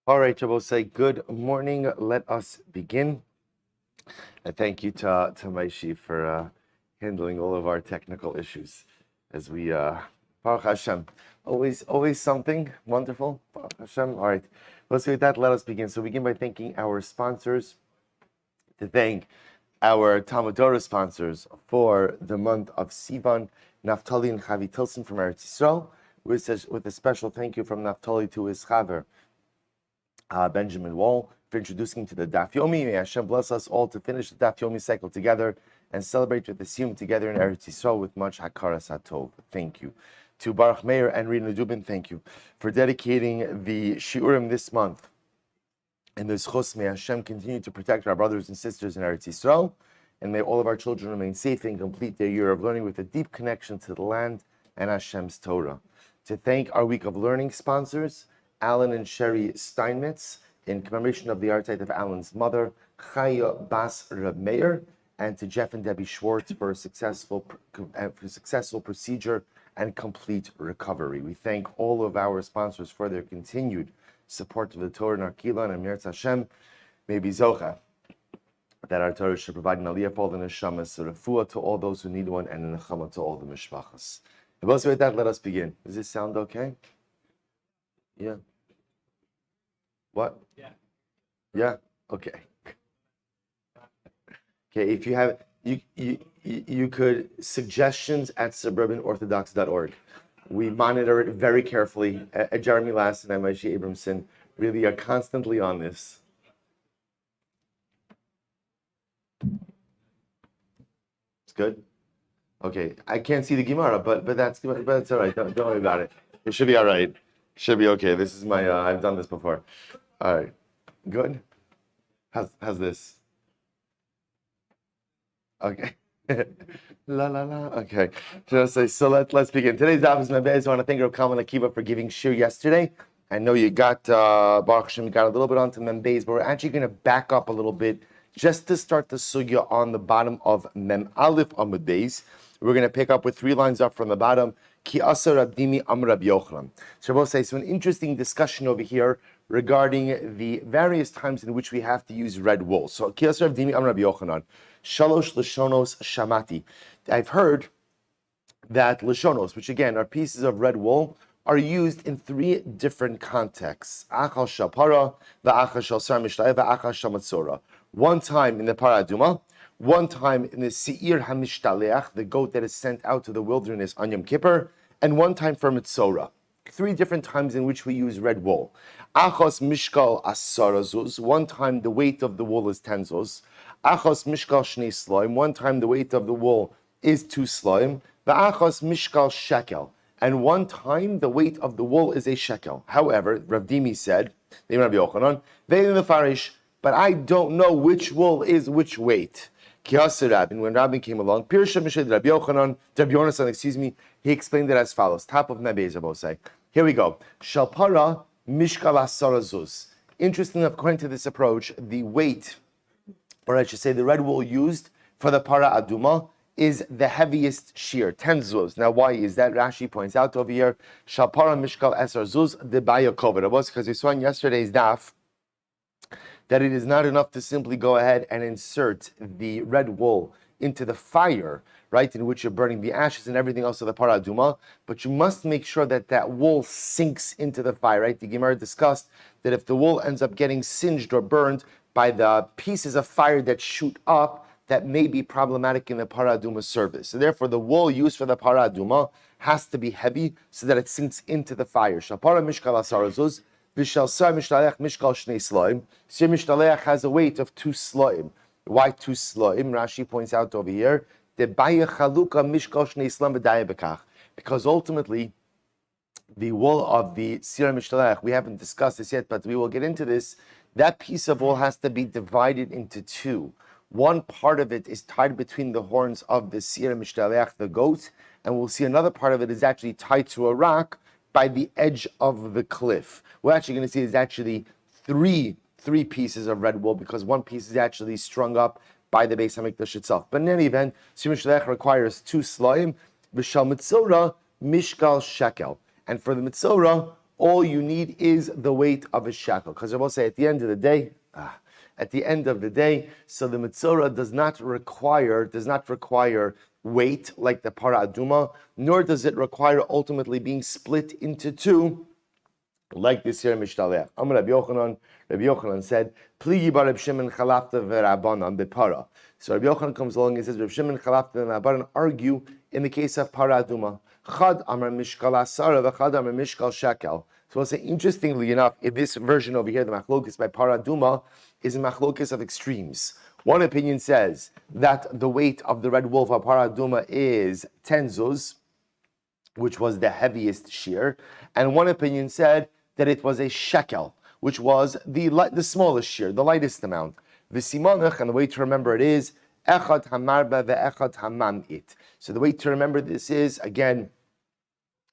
All right, Shabbos, say good morning. Let us begin. And thank you to Maishi for handling all of our technical issues as we, Baruch Hashem, always something wonderful. Baruch Hashem. All right, let's do that. Let us begin. So we begin by thanking our sponsors, to thank our Talmud Torah sponsors for the month of Sivan, Naftoli and Chava Tilson from Eretz Yisrael, with a special thank you from Naftoli to his chaver, Benjamin Wohl, for introducing to the Daf Yomi. May Hashem bless us all to finish the Daf Yomi cycle together and celebrate with the shiur together in Eretz Yisrael with much hakaras hatov. Thank you. To Baruch Meir and Rena Dubin, thank you for dedicating the shiurim this month. And this chos, may Hashem continue to protect our brothers and sisters in Eretz Yisrael, and may all of our children remain safe and complete their year of learning with a deep connection to the land and Hashem's Torah. To thank our Week of Learning sponsors, Alan and Sherry Steinmetz, in commemoration of the yahrzeit of Alan's mother, Chaya Bas Reb Meir, and to Jeff and Debbie Schwartz for a successful procedure and complete recovery. We thank all of our sponsors for their continued support of the Torah and our Kilan and Meretz Hashem. May be Zocha that our Torah should provide an aliyah for all the neshamas, a refuah to all those who need one, and a nechama to all the mishpachas. And also with that, let us begin. Does this sound okay? Yeah. What? Yeah. Yeah. Okay. Okay. If you have, you could suggestions at suburbanorthodox.org. We monitor it very carefully. Jeremy Lassen and Maishi Abramson really are constantly on this. It's good. Okay. I can't see the Gemara, but that's all right. Don't worry about it. It should be all right. Should be okay. This is my, I've done this before. All right. Good. How's this? Okay. La la la. Okay. So let's begin. Today's daf is Mebez. I want to thank Rav Kalman Akiva for giving shiur yesterday. I know you got, Baruch Hashem, you got a little bit onto Membez, but we're actually going to back up a little bit just to start the sugya on the bottom of Mem Aleph Amud Beis. We're going to pick up with 3 lines up from the bottom. Ki asa Rabdimi Am Rab Yochanan. Shabbos says, so an interesting discussion over here regarding the various times in which we have to use red wool. So Ki asa Rabdimi Am Rab Yochanan. Shalosh Lashonos Shamati. I've heard that Lashonos, which again are pieces of red wool, are used in 3 different contexts. Achal Shapara, Va'achal Shal Sar Mishlai, Va'achal Shamatzora. One time in the Paraduma, one time in the Seir HaMishtaleach, the goat that is sent out to the wilderness on Yom Kippur, and one time for Mitzora. 3 different times in which we use red wool. Achos Mishkal Asara Zuz, one time the weight of the wool is 10 zuz. Achos Mishkal Shnei Sloim, one time the weight of the wool is 2 sloim. Va'achos Mishkal Shekel, and one time the weight of the wool is a shekel. However, Rav Dimi said, Rabbi Yochanan, but I don't know which wool is which weight. Rabin, when Rabin came along, Pirsha Mishad Rabbi Yochanan, Rabbi Yonasan, he explained it as follows. Top of Nebezabosai. Here we go. Shalpara Mishkal Asara Zuz. Interesting, according to this approach, the weight, or I should say the red wool used for the para aduma, is the heaviest shiur, 10 zuz. Now, why is that? Rashi points out over here, Shalpara Mishkal Esar Zuz, the Baya Kovet. It was because we saw in yesterday's daf that it is not enough to simply go ahead and insert the red wool into the fire, right, in which you're burning the ashes and everything else of the para aduma, but you must make sure that that wool sinks into the fire, right? The Gemara discussed that if the wool ends up getting singed or burned by the pieces of fire that shoot up, that may be problematic in the para aduma service. So therefore, the wool used for the para aduma has to be heavy so that it sinks into the fire. Shapara mishkal asara zuz, v'shal sar mishtaleach mishkal shnei sloim. Sir mishtaleach has a weight of 2 sloim. Why 2 sloim? Rashi points out over here, debaya chaluka mishkal shnei sloim v'daya bekach. Because ultimately, the wool of the sir mishtaleach, we haven't discussed this yet, but we will get into this. That piece of wool has to be divided into 2. One part of it is tied between the horns of the Seir Mishtaleach, the goat, and we'll see another part of it is actually tied to a rock by the edge of the cliff. We're actually going to see is actually three pieces of red wool because one piece is actually strung up by the Beis HaMikdash itself. But in any event, Seir Mishtaleach requires 2 sloim, v'shal mitzora mishkal shekel. And for the mitzora, All you need is the weight of a shekel. Because I will say, at the end of the day, so the Metzora does not require weight like the Para Aduma, nor does it require ultimately being split into two, like this here Mishtaleach. Rabbi Yochanan said, Pligi bar Reb Shimon chalafta v'Rabbanan bepara. So Rabbi Yochanan comes along and says, Reb Shimon chalafta v'Rabbanan argue in the case of Para Aduma. Chad amar mishkal asara v'chad amar mishkal shekel. So we'll say, interestingly enough, in this version over here, the machlokes by Para Aduma is a machlokes of extremes. One opinion says that the weight of the red wolf of Para Aduma is 10 zuz, which was the heaviest shiur, and one opinion said that it was a shekel, which was the smallest shiur, the lightest amount. The simanach, and the way to remember it is echad hamarba ve'echad hamamit. So the way to remember this is, again,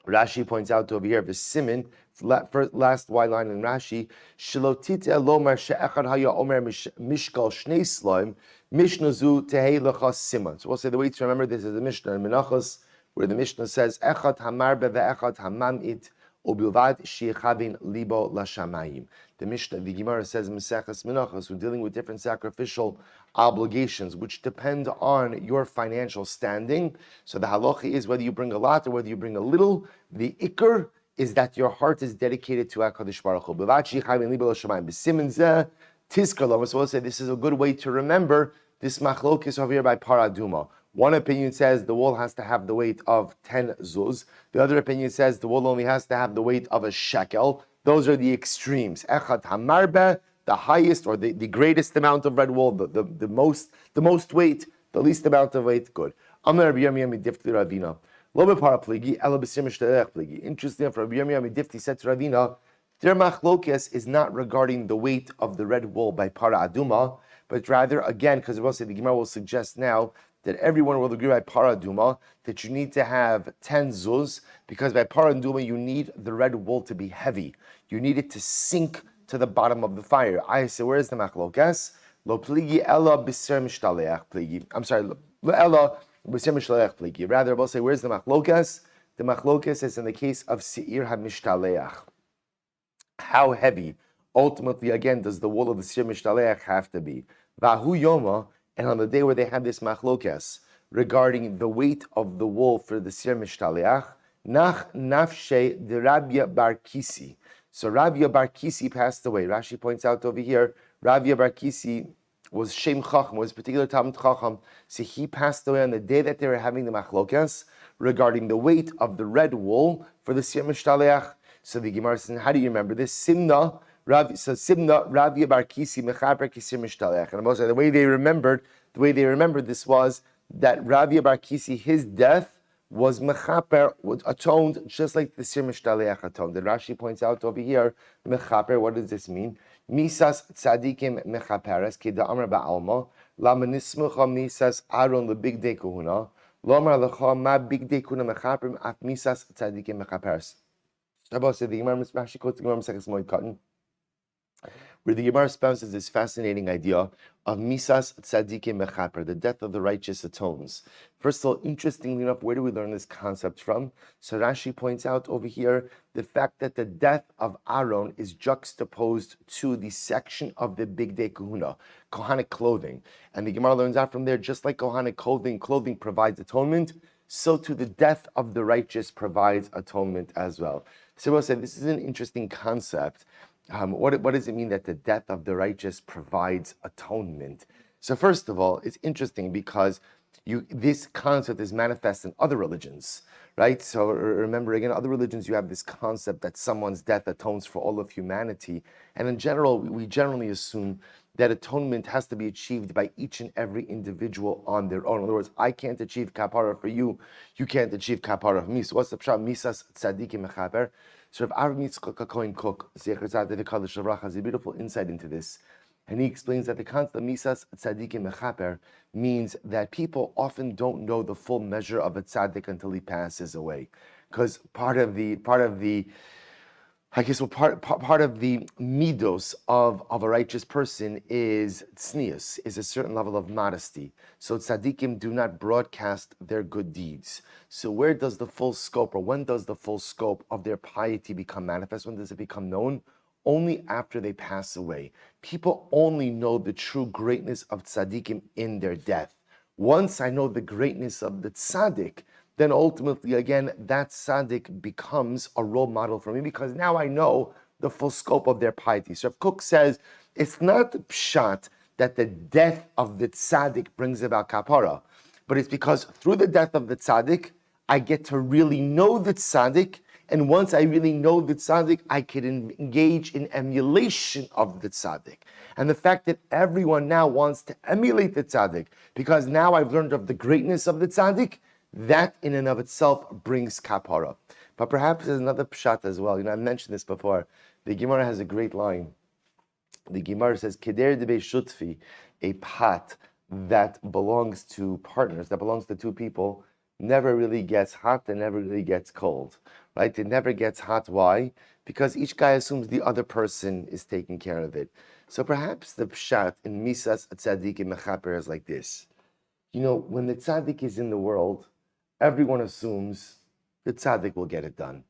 Rashi points out over here, the siman, last white line in Rashi, shelotite lomar she'echad haya omer mishkal shnei slaim mishnazu tehei lechas siman. So we'll say the way to remember this is the Mishnah in Menachos, where the Mishnah says echad hamarba ve'echad hamamit ubilvad she'echavin libo lashamayim. The Mishnah, the Gemara says in Maseches Menachos, we're dealing with different sacrificial obligations which depend on your financial standing. So the halacha is whether you bring a lot or whether you bring a little. The ikar is that your heart is dedicated to HaKadosh Baruch Hu. So we'll say this is a good way to remember this machlokes over here by Para Aduma. One opinion says the wool has to have the weight of 10 zuz. The other opinion says the wool only has to have the weight of a shekel. Those are the extremes. Echad hamarbe, the highest or the greatest amount of red wool, the most weight, the least amount of weight, good. Interesting for Rabbi Yirmiyah Midifti said to Ravina, their machlokes is not regarding the weight of the red wool by Para Aduma, but rather, again, because the Gemara will suggest now that everyone will agree by Para Aduma that you need to have 10 zuz, because by Para Aduma you need the red wool to be heavy. You need it to sink to the bottom of the fire. I say, where is the machlokes? Lo pligi ella b'ser mishtaleach pligi. I'm sorry, lo ella b'ser mishtaleach pligi. Rather, we'll say, where's the machlokes? The machlokes is in the case of shiur ha-mishtaleach. How heavy, ultimately, again, does the wool of the shiur mishtaleach have to be? Vahu Yoma, and on the day where they had this machlokes regarding the weight of the wool for the shiur mishtaleach, nach nafshe de Rabbi bar Kisi. So Rabbi bar Kisi passed away. Rashi points out over here, Rabbi bar Kisi was Shem Chacham, was a particular Talmud Chacham. So he passed away on the day that they were having the machlokes regarding the weight of the red wool for the shiur mishtaleach. So the Gemara says, how do you remember this? Simna Rabbi bar Kisi mechaper kisir mishtaleach. And the way they remembered this was that Rabbi bar Kisi, his death was mechaper, atoned just like the shiur mishtaleach atoned. And Rashi points out over here, mechaper, what does this mean? Misas tzadikim mechaperes ki da'amar ba'alma lama nismucha misas aron lebigdei kuhuna lomar lecha ma bigdei kuhuna mechaperim af misas tzadikim mechaperes. Rabbi said the Gemara Rashi quotes the Gemara Maseches Moed Katan, where the Gemara espouses this fascinating idea of misas tzadikim mechaper, the death of the righteous atones. First of all, interestingly enough, where do we learn this concept from? So Rashi points out over here the fact that the death of Aaron is juxtaposed to the section of the Bigdei Kahuna, Kohanic clothing. And the Gemara learns out from there, just like Kohanic clothing provides atonement, so too the death of the righteous provides atonement as well. So we'll say this is an interesting concept. What does it mean that the death of the righteous provides atonement? So first of all, it's interesting because this concept is manifest in other religions, right? So remember, again, other religions, you have this concept that someone's death atones for all of humanity. And in general, we generally assume that atonement has to be achieved by each and every individual on their own. In other words, I can't achieve kapara for you, you can't achieve kapara for me. So what's the pshat? Misas tzadikim mechaper. So Rav Aaron Yitzchak Cohen Cook, Zecher Tzaddik Kadosh Ravach, has a beautiful insight into this. And he explains that the concept of misas tzadikim mechaper means that people often don't know the full measure of a tzaddik until he passes away. Because part of the I guess part of the midos of a righteous person is tznius, is a certain level of modesty. So tzaddikim do not broadcast their good deeds. So where does the full scope, or when does the full scope of their piety become manifest? When does it become known? Only after they pass away. People only know the true greatness of tzaddikim in their death. Once I know the greatness of the tzaddik, then ultimately, again, that tzaddik becomes a role model for me, because now I know the full scope of their piety. So if Cook says, it's not the pshat that the death of the tzaddik brings about kapara, but it's because through the death of the tzaddik, I get to really know the tzaddik, and once I really know the tzaddik, I can engage in emulation of the tzaddik. And the fact that everyone now wants to emulate the tzaddik, because now I've learned of the greatness of the tzaddik, that in and of itself brings kapara. But perhaps there's another pshat as well. I mentioned this before. The Gemara has a great line. The Gemara says, Keder debe shutfi, a pot that belongs to partners, that belongs to two people, never really gets hot and never really gets cold. Right? It never gets hot. Why? Because each guy assumes the other person is taking care of it. So perhaps the pshat in Misas Tzaddik and Mechaper is like this. When the tzaddik is in the world, everyone assumes the tzaddik will get it done.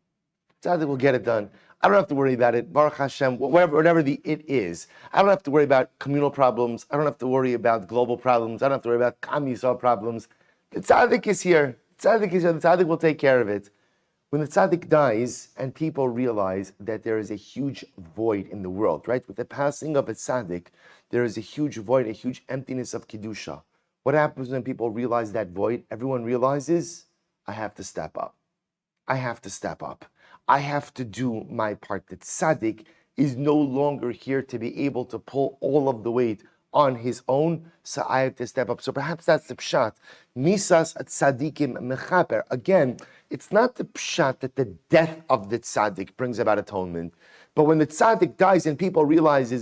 Tzaddik will get it done. I don't have to worry about it. Baruch Hashem, whatever the it is. I don't have to worry about communal problems. I don't have to worry about global problems. I don't have to worry about Kam Yisrael problems. The tzaddik is here. The tzaddik is here. The tzaddik will take care of it. When the tzaddik dies and people realize that there is a huge void in the world, right? With the passing of a tzaddik, there is a huge void, a huge emptiness of kedusha. What happens when people realize that void? Everyone realizes, I have to step up. I have to step up. I have to do my part. The tzaddik is no longer here to be able to pull all of the weight on his own, so I have to step up. So perhaps that's the pshat. Misas tzaddikim mechaper. Again, it's not the pshat that the death of the tzaddik brings about atonement, but when the tzaddik dies and people realize,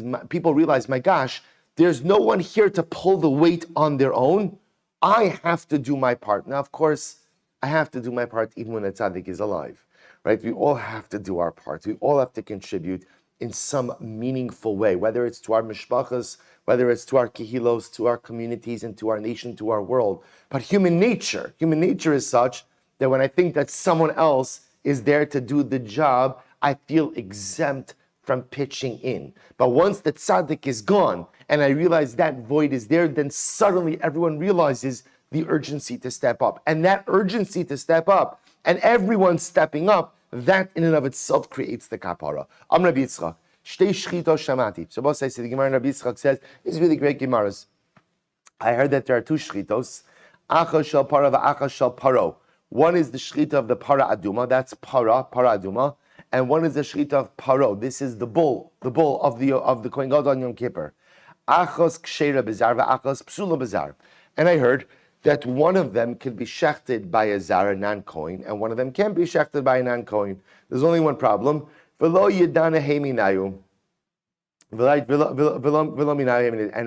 my gosh, there's no one here to pull the weight on their own. I have to do my part. Now, of course, I have to do my part even when the tzaddik is alive, right? We all have to do our part. We all have to contribute in some meaningful way, whether it's to our mishpachas, whether it's to our kehilos, to our communities, and to our nation, to our world. But human nature is such that when I think that someone else is there to do the job, I feel exempt from pitching in. But once the tzaddik is gone, and I realize that void is there, then suddenly everyone realizes the urgency to step up. And that urgency to step up, and everyone stepping up, that in and of itself creates the kapara. Am Rabbi Yitzchak, shtei shchito shamati. So both says, the Gemara Rabbi Yitzchak says, it's really great Gemaras. I heard that there are two shchitos, acha shel para v'acha shel paro. One is the shchita of the para aduma, that's para aduma, and one is the shchita of paro. This is the bull of the Kohen Gadol on Yom Kippur. Achos ksheira bezar v'achos psula bezar. And I heard that one of them can be shechted by a zar, a non-Kohen, and one of them can't be shechted by a non-Kohen. There's only one problem. V'lo yedana heminayu. And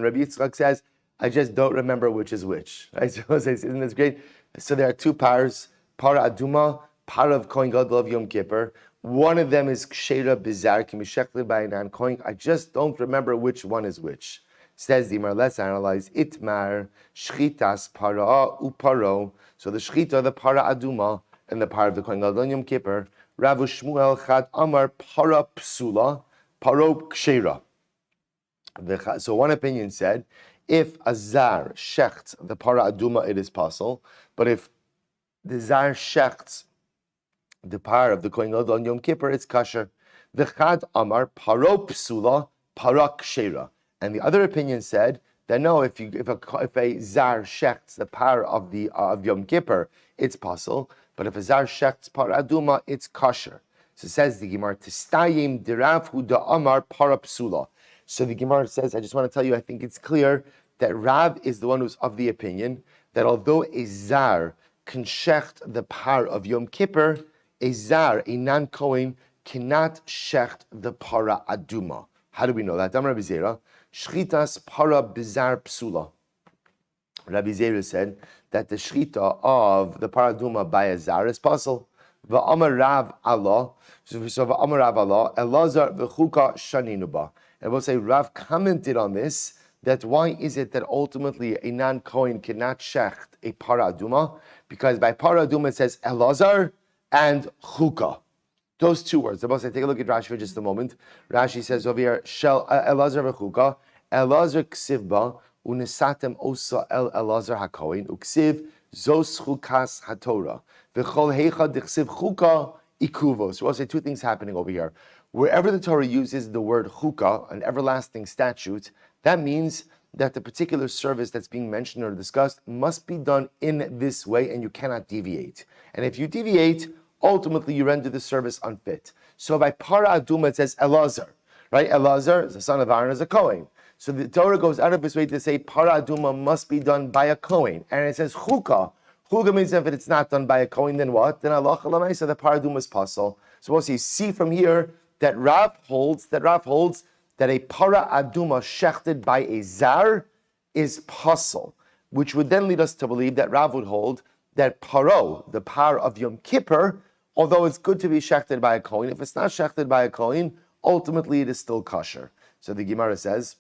Rabbi Yitzchak says, I just don't remember which is which. Right? So isn't this great? So there are two pars, para aduma, para of Kohen Gadol of Yom Kippur. One of them is ksheira bizar, can be shechted by a non-Kohen. I just don't remember which one is which. Says the Gemara, let's analyze. Itmar, shchitas, para, uparo. So the shchita, the para aduma, and the para of the Kohen Gadol Yom Kippur. Ravu Shmuel chad amar para psula, paro ksheira. So one opinion said, if a zar shechts the para aduma, it is possible. But if the zar shechts the par of the Kohen Gadol on Yom Kippur, it's kosher. The chad amar paro psula, para ksheira. And the other opinion said that no, if a zar shechts the par of Yom Kippur, it's possible. But if a zar shechts par aduma, it's kosher. So says the Gemara, Tistayim dirav hu da amar para psula. So the Gemara says, I just want to tell you, I think it's clear that Rav is the one who's of the opinion that although a zar can shecht the par of Yom Kippur, a zar, a non-Kohen, cannot shecht the para aduma. How do we know that? Dam Rabbi Zera, shchitas para bizar psula. Rabbi Zera said that the shchita of the para aduma by a zar is possible. V'amar Rav Allah. So v'amar Rav Allah. Elazar v'chuka shaninuba. And we'll say Rav commented on this, that why is it that ultimately a non-Kohen cannot shecht a para aduma? Because by para aduma it says Elazar and chuka. Those two words. The boss, take a look at Rashi for just a moment. Rashi says over here, Shel Elazar v'chuka, Elazar ksivba, unesatem osa el Elazar hakohen, uksiv zos chukas hatorah, v'chol heicha dichsiv chuka ikuvo. So we'll say two things happening over here. Wherever the Torah uses the word chuka, an everlasting statute, that means that the particular service that's being mentioned or discussed must be done in this way, and you cannot deviate. And if you deviate, ultimately you render the service unfit. So by para aduma it says Elazar, right? Elazar, the son of Aaron, is a Kohen. So the Torah goes out of its way to say para aduma must be done by a Kohen, and it says chuka. Chuka means if it's not done by a Kohen, then what? Then Allah so the para aduma is possible. So we'll see from here that Rav holds that a para aduma shechted by a zar is possible, which would then lead us to believe that Rav would hold that paro, the par of Yom Kippur, although it's good to be shechted by a Kohen, if it's not shechted by a Kohen, ultimately it is still kosher. So the Gemara says,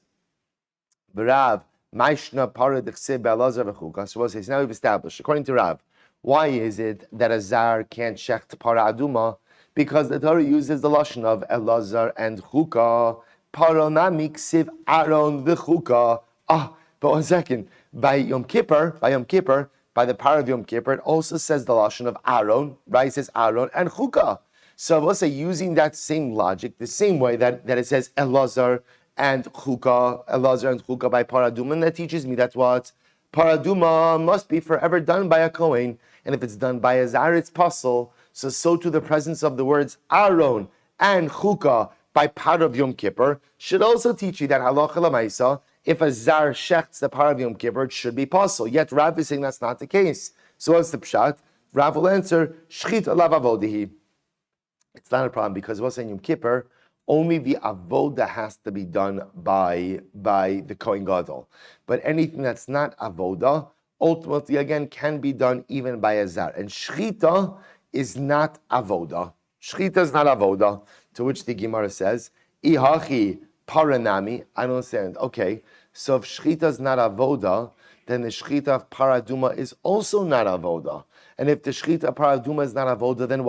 Rav, Maishna para d'chsib be'elazar v'chuka. So we'll say, now we've established, according to Rav, why is it that a zar can't shecht para aduma? Because the Torah uses the lashon of Elazar and chuka. Paronami ksiv Aaron v'chuka. But 1 second. By Yom Kippur, by the power of Yom Kippur, it also says the lashon of Aaron, right? It says Aaron and chuka. So we'll say, using that same logic, the same way that it says Elazar and chuka by paraduma, and that teaches me that what? Paraduma must be forever done by a Kohen, and if it's done by a zar, it's possible. So to the presence of the words Aaron and chuka by part of Yom Kippur should also teach you that halacha l'maisa, if a zar shechts the part of Yom Kippur, it should be possible. Yet Rav is saying that's not the case. So what's the pshat? Rav will answer, shchit alav avodihi. It's not a problem because what's in Yom Kippur, only the avoda has to be done by the Kohen Gadol. But anything that's not avoda, ultimately again can be done even by a zar. And shchita is not avoda. Shchita is not avoda. To which the Gemara says, Ihachi paranami. I don't understand. Okay, so if shchita is not avoda, then the shchita of paraduma is also not avoda. And if the shchita of paraduma is not avoda, then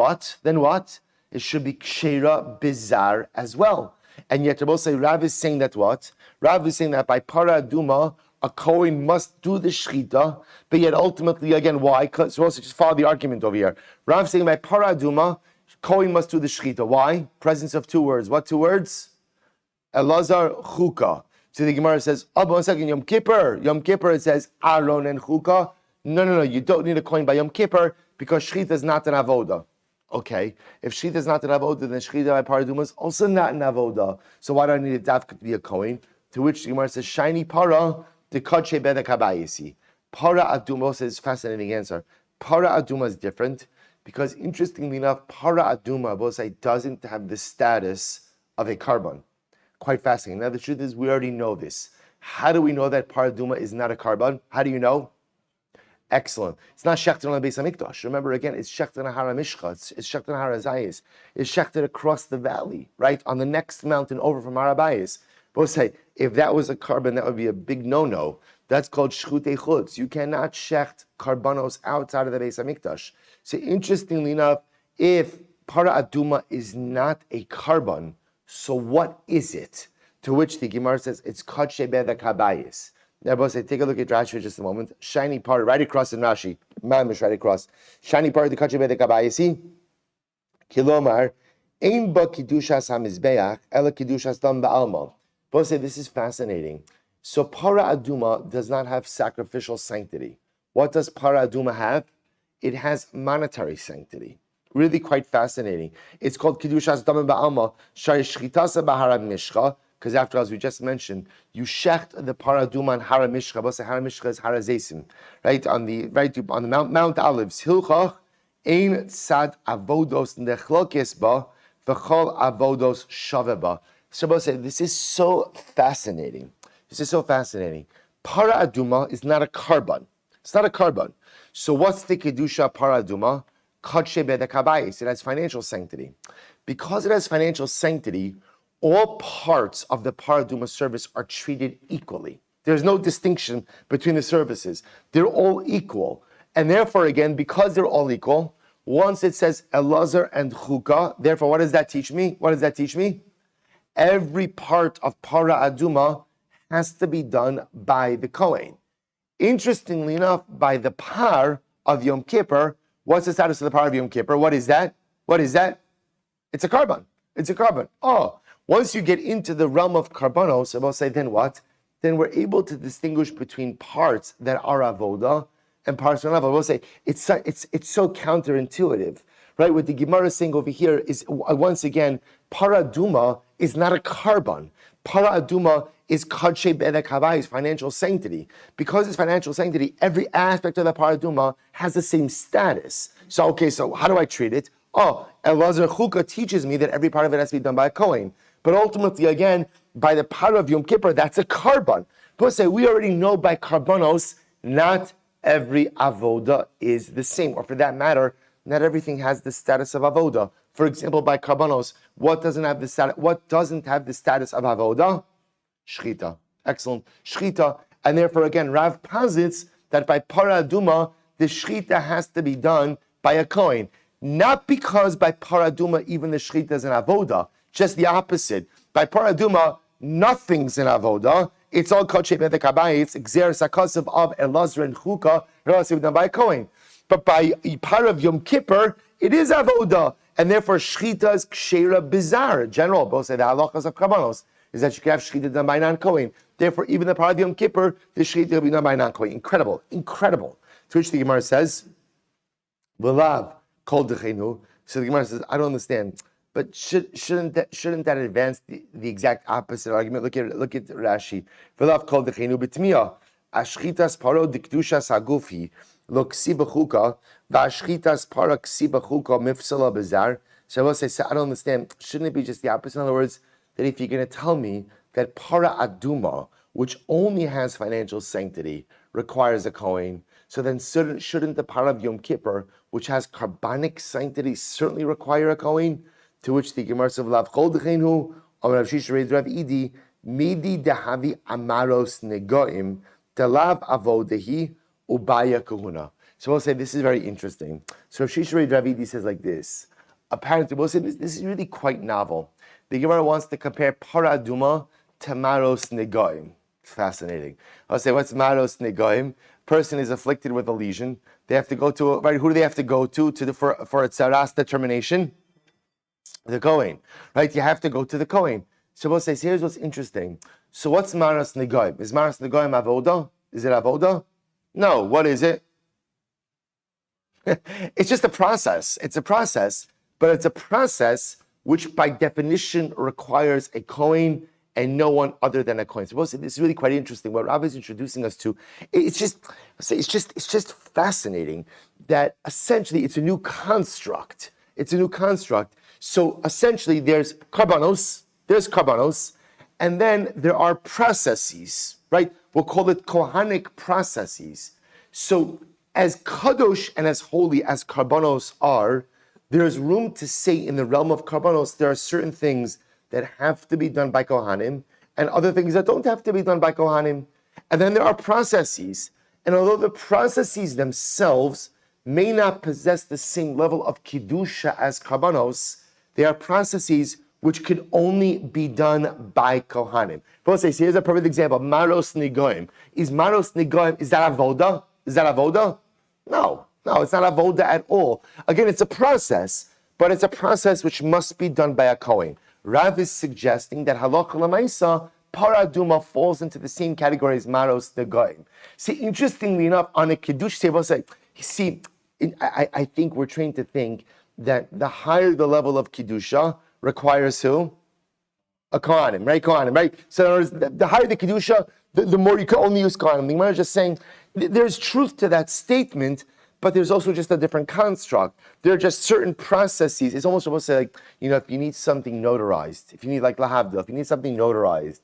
what? It should be kshera bizar as well. And yet, Rav is saying that what? Rav is saying that by paraduma, a Kohen must do the shchita, but yet ultimately, again, why? So also just follow the argument over here. Rav is saying by paraduma, Kohen must do the shchita. Why? Presence of two words. What two words? Elazar chuka. So the Gemara says, 1 second, Yom Kippur it says Aaron and chuka. No, you don't need a Kohen by Yom Kippur because shchita is not an avoda. Okay, if shchita is not an avoda, then shchita by paraduma is also not an avoda. So why do I need a dafka to be a Kohen? To which the Gemara says, shiny para, the kache beda kabayisi. Para aduma says, fascinating answer. Para aduma is different because interestingly enough, para aduma, doesn't have the status of a carbon. Quite fascinating. Now the truth is, we already know this. How do we know that para aduma is not a carbon? How do you know? Excellent. It's not shechted on the Beis Hamikdash. Remember again, it's shechted on Har HaMishcha. It's shechted on Har HaZayis. It's shechted across the valley, right? On the next mountain over from Har HaBayis. But say, if that was a carbon, that would be a big no-no. That's called shchutei chutz. You cannot shecht karbanos outside of the Beis Hamikdash. So interestingly enough, if para aduma is not a carbon, so what is it? To which the Gemara says, it's kache beda kabayis. Now, say, take a look at Rashi for just a moment. Shiny part, right across in Rashi. Mamish, right across. Shiny part of the kache beda kabayisi. Kilomar, ein ba kidushas hamizbeach, ela kidushas dam ba'alma. Both say, this is fascinating. So para aduma does not have sacrificial sanctity. What does para aduma have? It has monetary sanctity. Really quite fascinating. It's called Kedushas Dam Ba'alma, Shari Shchitasa B'Hara Mishcha, because after, as we just mentioned, you shecht the paraduma on Hara Mishcha. But Hara Mishcha is Hara Zaysim, right on the Mount Olives. Hilchach ein sad avodos nechlokes ba v'chol avodos shaveba. So say, this is so fascinating. Para aduma is not a carbon. It's not a carbon. So what's the kedusha para aduma? kadshe bedek habayis. It has financial sanctity. Because it has financial sanctity, all parts of the paraduma service are treated equally. There's no distinction between the services. They're all equal. And therefore, again, because they're all equal, once it says Elazar and Chuka, therefore, what does that teach me? What does that teach me? Every part of para aduma has to be done by the Kohen. Interestingly enough, by the par of Yom Kippur, what's the status of the par of Yom Kippur? What is that? What is that? It's a carbon. It's a carbon. Oh, once you get into the realm of karbanos, I will say, then what? Then we're able to distinguish between parts that are avoda and parts that are not avoda. I will say, it's so counterintuitive, right? What the Gemara is saying over here is, once again, paraduma is not a carbon. Paraduma is kadshe bedek habayis, financial sanctity. Because it's financial sanctity, every aspect of the paraduma has the same status. So, okay, so how do I treat it? Oh, Elazar Chuka teaches me that every part of it has to be done by a Kohen. But ultimately, again, by the power of Yom Kippur, that's a carbon. People say, we already know by carbonos, not every avoda is the same. Or for that matter, not everything has the status of avoda. For example, by carbonos, what doesn't have the status of avoda? Shchita. Excellent. Shchita. And therefore, again, Rav posits that by paraduma, the shchita has to be done by a Kohen. Not because by paraduma, even the shchita is an avoda. Just the opposite. By paraduma, nothing's in avoda. It's all kadshe bedek habayis, gzer sakasav of Elazar and Chuka, relative done by a Kohen. But by par of Yom Kippur, it is avoda, and therefore shchita is kshera bizarre. General, both say the halachas of karbanos is that you can have shchita done by non-Kohen. Therefore, even the par of Yom Kippur, the shchita will be done by non-Kohen. Incredible, incredible. To which the Gemara says, "V'lav kol dechenu." So the Gemara says, "I don't understand." But shouldn't that advance the exact opposite argument? Look at Rashi. V'lav kol dechenu b'tmiya ashchitas paro dikdushas hagufi lo ksiba chuka v'ashchitas para ksiba chuka mifsala bizar. So I will say, I don't understand. Shouldn't it be just the opposite? In other words, that if you're going to tell me that para aduma, which only has financial sanctity, requires a Kohen, so then shouldn't the para of Yom Kippur, which has carbonic sanctity, certainly require a Kohen? To which the Gemara says, "Lav kol dechenu, Amar Rav Shisha Reid Rav Idi, midi dehavi amaros negoim, telav avodehi ubaya kahuna." So we'll say this is very interesting. So Rav Shisha Reid Rav Idi says like this. Apparently, we'll say this is really quite novel. The Gemara wants to compare paraduma to maros negoim. It's fascinating. I'll say, what's maros negoim? Person is afflicted with a lesion. They have to go to, right? Who do they have to go to for a tzaras determination? The Kohen, right? You have to go to the Kohen. So we'll say, here's what's interesting. So what's maros negoim? Is maros negoim avoda? Is it avoda? No. What is it? It's just a process. It's a process, but it's a process which by definition requires a Kohen and no one other than a Kohen. So we'll say this is really quite interesting. What Rav is introducing us to, it's just fascinating that essentially it's a new construct. It's a new construct. So essentially there's karbanos, and then there are processes, right? We'll call it kohanic processes. So as kadosh and as holy as karbanos are, there's room to say in the realm of karbanos, there are certain things that have to be done by kohanim, and other things that don't have to be done by kohanim. And then there are processes. And although the processes themselves may not possess the same level of kiddusha as karbanos, they are processes which could only be done by kohanim. Paul says, here's a perfect example. Maros nigoim. Is maros nigoim, is that avoda? Is that avoda? No, it's not avoda at all. Again, it's a process, but it's a process which must be done by a kohen. Rav is suggesting that halacha l'maisa, paraduma falls into the same category as maros nigoim. See, interestingly enough, on a kiddush table, I think we're trained to think that the higher the level of Kiddusha requires who? A Kohanim, right? So the higher the Kiddusha, the more you can only use Kohanim. The Gemara is just saying there's truth to that statement, but there's also just a different construct. There are just certain processes. It's almost supposed to say, like, if you need something notarized, if you need like lahavdil, if you need something notarized,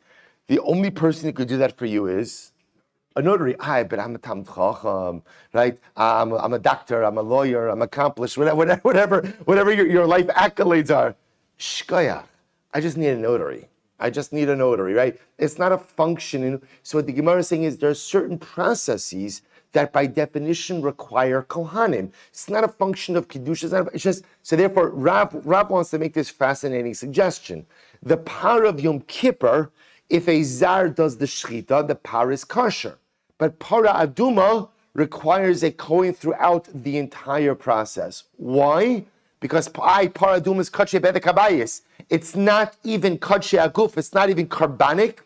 the only person who could do that for you is A notary, but I'm a Talmid Chacham, right? I'm a doctor, I'm a lawyer, I'm accomplished, whatever your life accolades are. Shkoyach. I just need a notary. Right? It's not a function. So what the Gemara is saying is there are certain processes that by definition require Kohanim. It's not a function of Kedusha. It's just, so therefore, Rav wants to make this fascinating suggestion. The power of Yom Kippur, if a Zar does the Shechita, the power is kosher. But Para Aduma requires a Kohen throughout the entire process. Why? Because Para Aduma is Kadshe Bedek Habayis. It's not even Kadshe Aguf, it's not even Karbanic,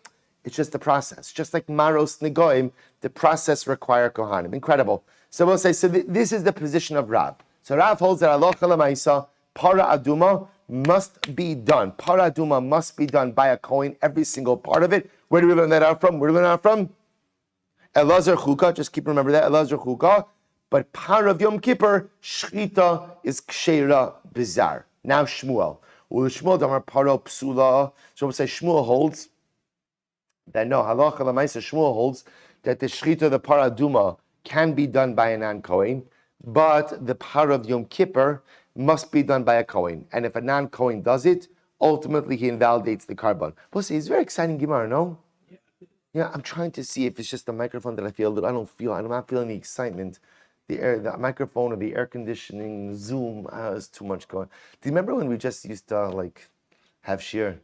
it's just the process. Just like Maros Negoim, the process require Kohanim. Incredible. So we'll say, this is the position of Rav. So Rav holds that Allah Chalamaisa, Para Aduma must be done. Para Aduma must be done by a Kohen, every single part of it. Where do we learn that out from? Where do we learn that out from? Elazar Chukah, just keep remember that, Elazar Chukah. But Par of Yom Kippur, Shchita is Ksheira Bizar. Now Shmuel. Shmuel Damar Paro Psula. So we'll say Shmuel holds that no, Halacha Lamaisa, Shmuel holds that the Shchita, the Paraduma, can be done by a non-Kohen, but the Par of Yom Kippur must be done by a Kohen. And if a non-Kohen does it, ultimately he invalidates the carbon. We'll see, it's very exciting Gemara, no? Yeah, I'm trying to see if it's just the microphone that I feel a little. I'm not feeling the excitement. The microphone or the air conditioning, Zoom, it's too much going. Do you remember when we just used to have shiur?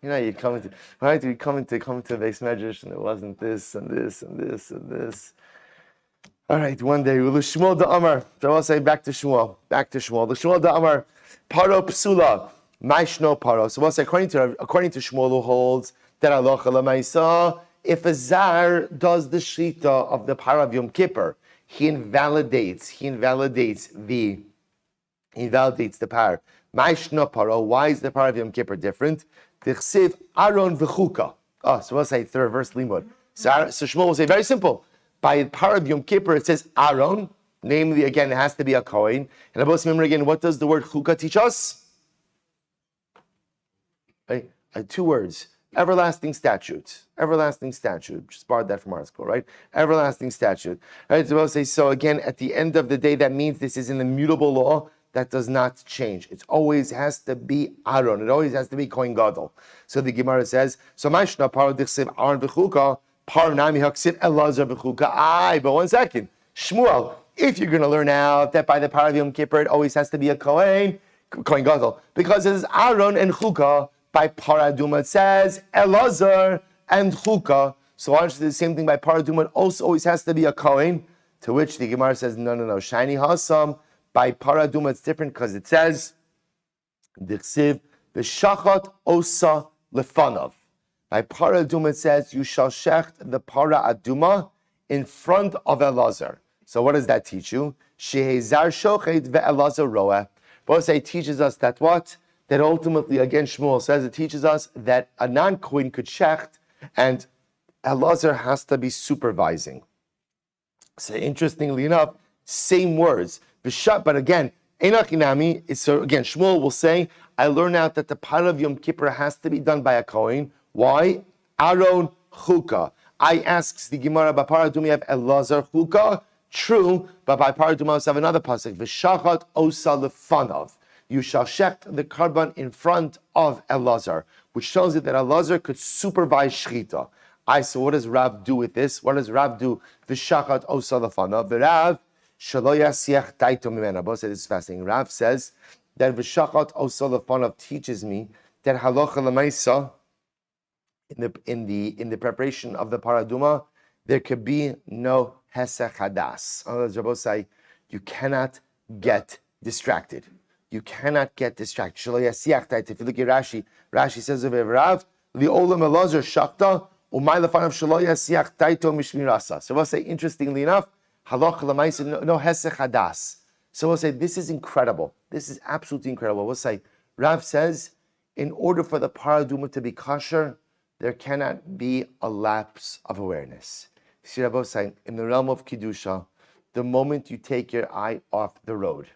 You'd come into the base medrash and it wasn't this and this and this and this. All right, one day we'll Shmuel da Amar. So I'll say back to Shmuel. The Shmuel da Amar, Paro Psula, Maishno Paro. So we'll say according to Shmuel, who holds that Allah Lamaisa, if a Zar does the Shita of the Par of Yom Kippur, he invalidates the Par. Maishno Paro. Why is the Par of Yom Kippur different? Tichsiv Aron v'chuka. So we'll say third verse limud. So Shmuel will say very simple. By the Par of Yom Kippur, it says Aron. Namely, again, it has to be a Kohen. And Abbas remember again, what does the word chuka teach us? Right? 2 words. Everlasting statute. Just borrowed that from our school, right? Everlasting statute. Right? So we'll say, so again, at the end of the day, that means this is an immutable law that does not change. It always has to be Aaron. It always has to be Kohen Gadol. So the Gemara says, so Mashna Paro Dichsiv Aaron B'chuka, Par Nami Haksiv Elazar B'chuka. But 1 second. Shmuel, if you're going to learn out that by the Par of Yom Kippur, it always has to be a Kohen Gadol. Because it is Aaron and Chuka. By Paraduma it says Elazar and Chuka. So obviously the same thing by Paraduma, it also always has to be a Kohen. To which the Gemara says, no. Shiny Hasam. By Paraduma it's different because it says Dichsiv V'shachat Osa Lefanav. By Paraduma it says you shall shecht the Para Aduma in front of Elazar. So what does that teach you? Shehezar Shochet Ve'elazar Roeh. Both say it teaches us that what? That ultimately, again, Shmuel says, it teaches us that a non-Kohen could shecht, and Elazar has to be supervising. So interestingly enough, same words. But again, Enachinami, so again, Shmuel will say, I learn out that the Par of Yom Kippur has to be done by a Kohen. Why? Aaron Chuka. I asks the Gemara, by Paradum you have Elazar Chuka. True, but by Paradum I have another pasuk. V'shachat osa lefanav. You shall shecht the carbon in front of Elazar, which shows you that Elazar could supervise Shechita. So what does Rav do with this? What does Rav do? V'shachat osa lefanav. V'Rav shelo yasiach taito mimena. Both say this is fascinating. Rav says that v'shachat osa lefanav teaches me that halacha l'maisa in the preparation of the paraduma there could be no hesech hadas. Otherwise, Rabbi say you cannot get distracted. You cannot get distracted. If you look at Rashi says of Rav, the olam Elazar shakta umay lefanav shelo yasiach taito mishmirasa. So we'll say, interestingly enough, halacha l'maisa no hesech hadas. So we'll say this is incredible. This is absolutely incredible. We'll say Rav says, in order for the paraduma to be kosher, there cannot be a lapse of awareness. See, Rabbi saying, in the realm of Kedusha, the moment you take your eye off the road,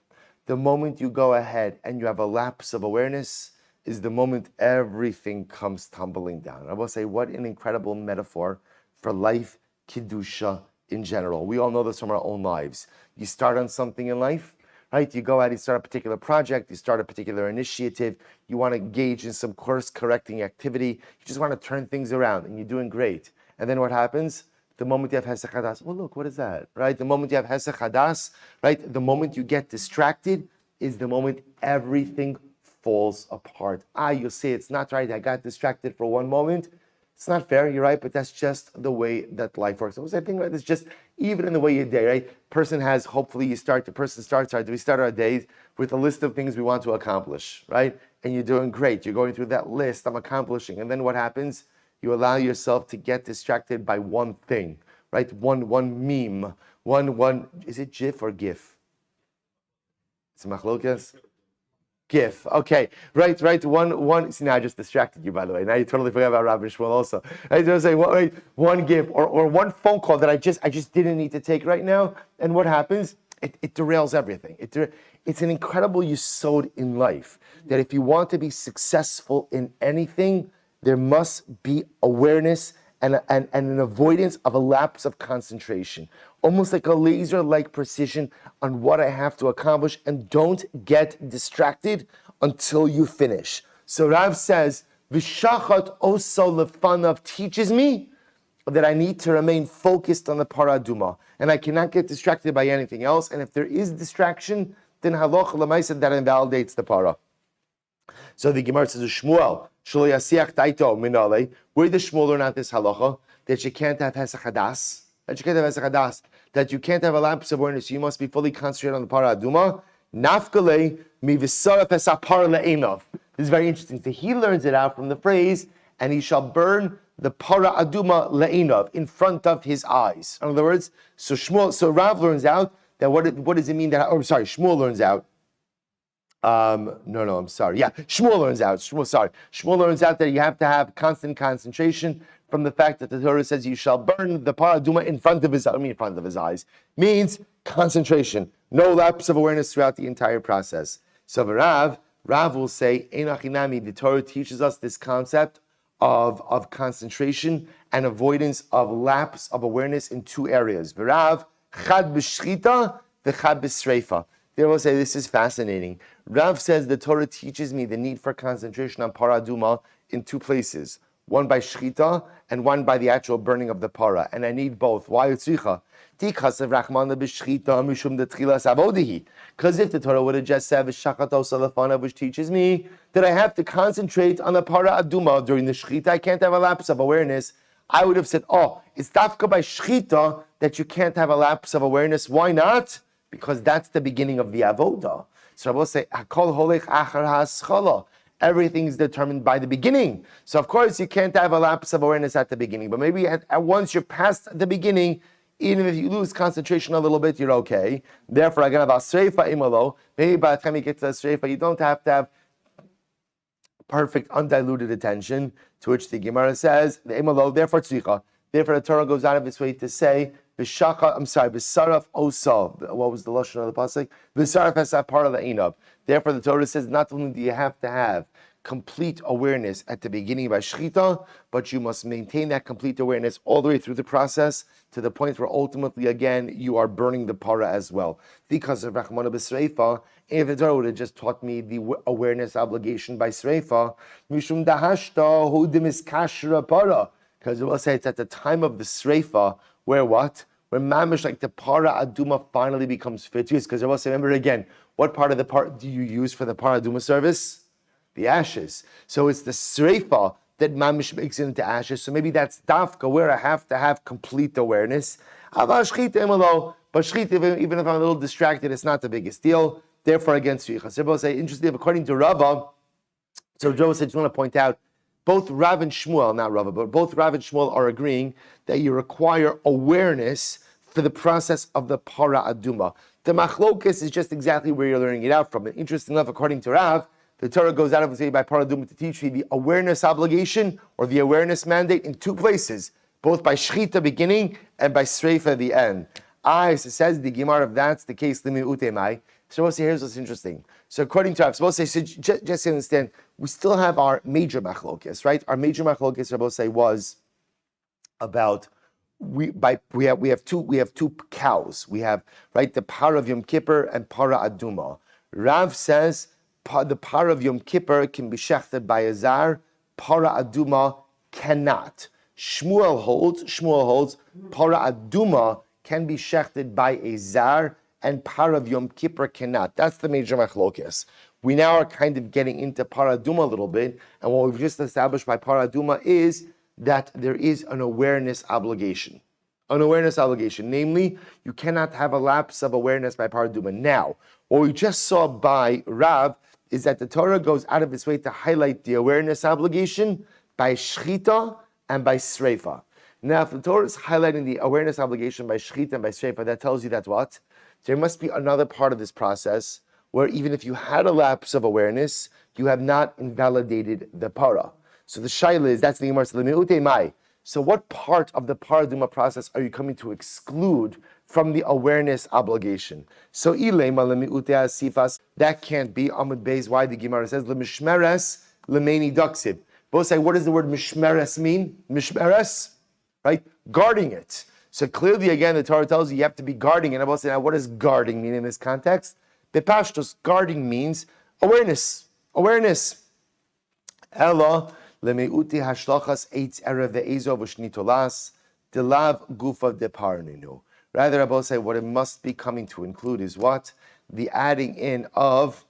the moment you go ahead and you have a lapse of awareness is the moment everything comes tumbling down. I will say, what an incredible metaphor for life Kiddusha in general. We all know this from our own lives. You start on something in life, right? You go out, you start a particular project, you start a particular initiative, you want to engage in some course correcting activity, you just want to turn things around, and you're doing great. And then what happens? The moment you have Hesach Hadas, oh look, what is that, right? The moment you have Hesach Hadas, right? The moment you get distracted is the moment everything falls apart. You'll say it's not right, I got distracted for one moment. It's not fair, you're right, but that's just the way that life works. So I think right, it's just even in the way your day, right? Person has, hopefully we start our days with a list of things we want to accomplish, right? And you're doing great. You're going through that list, I'm accomplishing. And then what happens? You allow yourself to get distracted by one thing, right? One meme, one, is it GIF or GIF? It's machlokas? GIF. Okay, right. One. See, now I just distracted you. By the way, now you totally forgot about Rabbi Shmuel also. I was saying, one GIF or one phone call that I just didn't need to take right now. And what happens? It derails everything. It's an incredible yesod in life that if you want to be successful in anything, there must be awareness and an avoidance of a lapse of concentration, almost like a laser-like precision on what I have to accomplish, and don't get distracted until you finish. So Rav says, V'shachat oso lefanav teaches me that I need to remain focused on the para aduma, and I cannot get distracted by anything else, and if there is distraction, then halacha l'maisa that invalidates the para. So the Gemara says, Shmuel, where did Shmuel learn out this halacha? That you can't have Hesach Hadas, that you can't have a lapse of awareness, you must be fully concentrated on the para aduma. Nafkale mi v'saraf esa para le'enov. This is very interesting. So he learns it out from the phrase, and he shall burn the para aduma le'enov, in front of his eyes. In other words, so Rav learns out that what does it mean that, Shmuel learns out. Shmuel learns out. Shmuel learns out that you have to have constant concentration from the fact that the Torah says you shall burn the para aduma in front of his eyes. Means concentration, no lapse of awareness throughout the entire process. So Rav will say, Einachinami, the Torah teaches us this concept of concentration and avoidance of lapse of awareness in two areas. V'Rav, chad b'shchita, v'chad b'sreifa. They will say, this is fascinating. Rav says the Torah teaches me the need for concentration on para aduma in two places. One by shchita and one by the actual burning of the para. And I need both. Why tzricha? Because if the Torah would have just said, which teaches me that I have to concentrate on the para aduma during the shchita, I can't have a lapse of awareness. I would have said, it's dafka by shchita that you can't have a lapse of awareness. Why not? Because that's the beginning of the avoda. So I will say, Hakol holech achar ha'aschala. Everything's determined by the beginning. So of course you can't have a lapse of awareness at the beginning. But maybe at once you're past the beginning, even if you lose concentration a little bit, you're okay. Therefore, again, about sreifa imalo. Maybe by the time you get to the sreifa, you don't have to have perfect, undiluted attention. To which the Gemara says, the imalo. Therefore, tzricha. Therefore, the Torah goes out of its way to say, B'saraf osa. What was the lashon of the pasuk? B'saraf esa para le'enov. Therefore, the Torah says not only do you have to have complete awareness at the beginning by shchita, but you must maintain that complete awareness all the way through the process to the point where ultimately, again, you are burning the para as well. Because of Rachmana b'sreifa, if the Torah would have just taught me the awareness obligation by sreifa, mishum dahashta hu demiskashra para. Because it will say it's at the time of the sreifa where what? Where mamish, like the para aduma finally becomes fit to use. Because I will say, remember again, what part of the part do you use for the para aduma service? The ashes. So it's the sreifa that mamish makes it into ashes. So maybe that's dafka where I have to have complete awareness. But shchita, even if I'm a little distracted, it's not the biggest deal. Therefore, against sricha. So I will say, interestingly, according to Rava, so Joe said, I just want to point out, both Rav and Shmuel, not Rava, but both Rav and Shmuel are agreeing that you require awareness for the process of the para aduma. The machlokas is just exactly where you're learning it out from. And interesting enough, according to Rav, the Torah goes out of its way by para aduma to teach you the awareness obligation or the awareness mandate in two places, both by shchita beginning and by sreifa at the end. So says the Gemara, if that's the case, limi utemai. So we'll say, here's what's interesting. So according to Rav, so just to understand, we still have our major machlokas, right? Our major machlokas, Rabbi say, was about we have two cows. We have the par of Yom Kippur and para aduma. Rav says the par of Yom Kippur can be shechted by a zar, para aduma cannot. Shmuel holds para aduma can be shechted by a zar, and par of Yom Kippur cannot. That's the major machlokes. We now are kind of getting into para aduma a little bit, and what we've just established by para aduma is that there is an awareness obligation. An awareness obligation. Namely, you cannot have a lapse of awareness by para aduma. Now, what we just saw by Rav is that the Torah goes out of its way to highlight the awareness obligation by shchita and by sreifa. Now, if the Torah is highlighting the awareness obligation by shchita and by sreifa, that tells you that what? There must be another part of this process where even if you had a lapse of awareness, you have not invalidated the para. So the shaila is, that's the Gemara says, mai. So what part of the paraduma process are you coming to exclude from the awareness obligation? So that can't be Amud Beis. Why the Gemara says lemishmeres lemeni daksiv. Both say, what does the word mishmeres mean? Mishmeres, right? Guarding it. So clearly, again, the Torah tells you have to be guarding it. And I will say, now, what does guarding mean in this context? Bepashtos, guarding means awareness. Awareness. Ella lemeuti hashlachas eitz erev ve'ezo v'shnitolas delav gufa deparninu. Rather, I will say, what it must be coming to include is what? The adding in of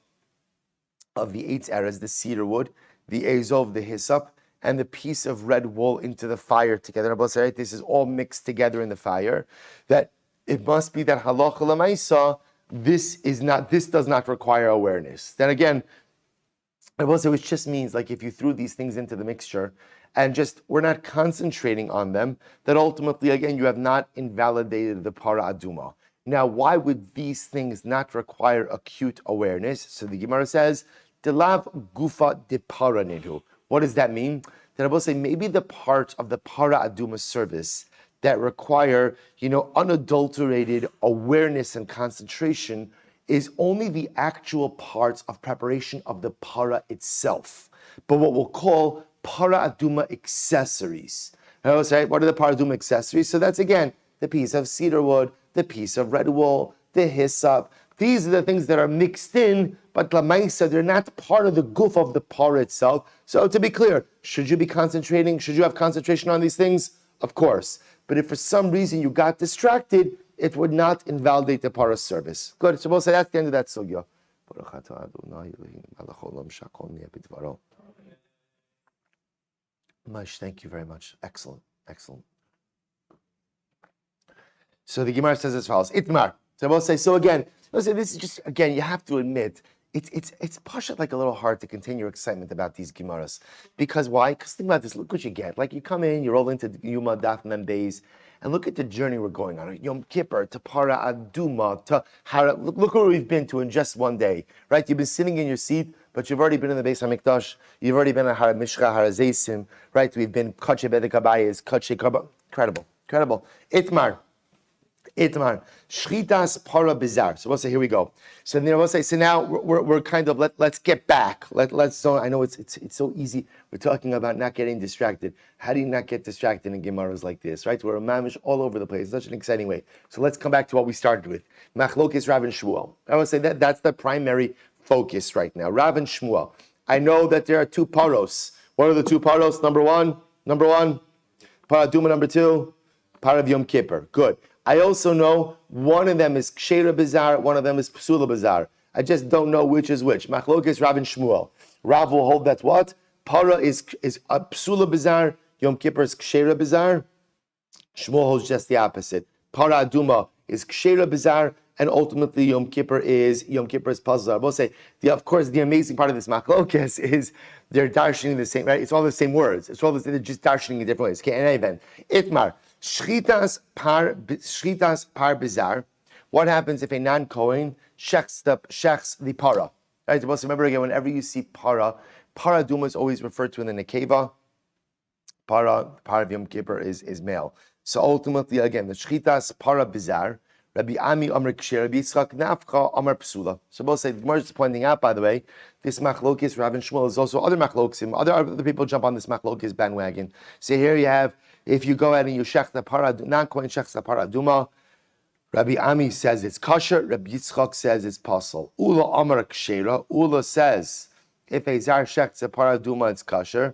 the eitz erev, the cedar wood, the ezov, the hyssop, and the piece of red wool into the fire together. I will say, right, this is all mixed together in the fire. That it must be that halacha l'maisa, this does not require awareness. Then again, I will say, which just means like if you threw these things into the mixture and just we're not concentrating on them, that ultimately, again, you have not invalidated the para aduma. Now, why would these things not require acute awareness? So the Gemara says, Delav gufa de para nidu. What does that mean? That I will say maybe the part of the para aduma service that require, unadulterated awareness and concentration is only the actual parts of preparation of the para itself. But what we'll call para aduma accessories. I will say, what are the para aduma accessories? So that's again the piece of cedar wood, the piece of red wool, the hyssop. These are the things that are mixed in, but lamaisa, they're not part of the goof of the para itself. So to be clear, should you be concentrating? Should you have concentration on these things? Of course. But if for some reason you got distracted, it would not invalidate the para service. Good. So we'll say that's the end of that sugya. Much, thank you very much. Excellent. So the Gemara says as follows. Itmar. So we'll say, so again, this is just, again, you have to admit, it's pashat like a little hard to contain your excitement about these Gemaras. Because why? Because think about this, look what you get. Like you come in, you roll into Yoma, Daf Yomi, and look at the journey we're going on. Yom Kippur, to Para Aduma, to Hara. Look where we've been to in just one day, right? You've been sitting in your seat, but you've already been in the Beis HaMikdash. You've already been at Hara Mishcha, Hara Zeisim, right? We've been Kache Bedek Abayis, Kache Karba. Incredible. Itmar, Shchitas Para Bizar. So we'll say, here we go. So then we'll say, so now we're kind of, let's get back. Let's. I know it's so easy. We're talking about not getting distracted. How do you not get distracted in Gemaras like this, right? We're a mamish all over the place. It's such an exciting way. So let's come back to what we started with. Machlokes Rav and Shmuel. I would say that's the primary focus right now. Rav and Shmuel. I know that there are two paros. What are the two paros? Number one, para Duma. Number two, para of Yom Kippur. Good. I also know one of them is Ksheira Bizar, one of them is Psula Bizar. I just don't know which is which. Machlokes Rav and Shmuel. Rav will hold that what? Para is a Psula Bizar, Yom Kippur is Ksheira Bizar. Shmuel holds just the opposite. Para Aduma is Ksheira Bizar, and ultimately Yom Kippur is Pazar. We'll say, of course, the amazing part of this Machlokes is they're darshaning the same, right? It's all the same words. It's all the same, they're just darshaning in different ways. Okay, in any event. Itmar. Shchitas par bizar. What happens if a non-Kohen shechs the para? Right. So remember again, whenever you see para duma is always referred to in the nekeva. Para of Yom Kippur is male. So ultimately, again, the shchitas para bizar. Rabbi Ami Amar Ksher, Rabbi Yitzchak Nafcha Amar Psula. So both say, the Gemara is pointing out, by the way, this machlokes Rav and Shmuel is also other machlokes. Other people jump on this machlokes bandwagon. So here you have If you go ahead and you shech the para, non-kohen shechs the para aduma, Rabbi Ami says it's kosher. Rabbi Yitzchak says it's pasul. Ula Amar Kshera. Ula says if a zar shechs the para aduma, it's kosher.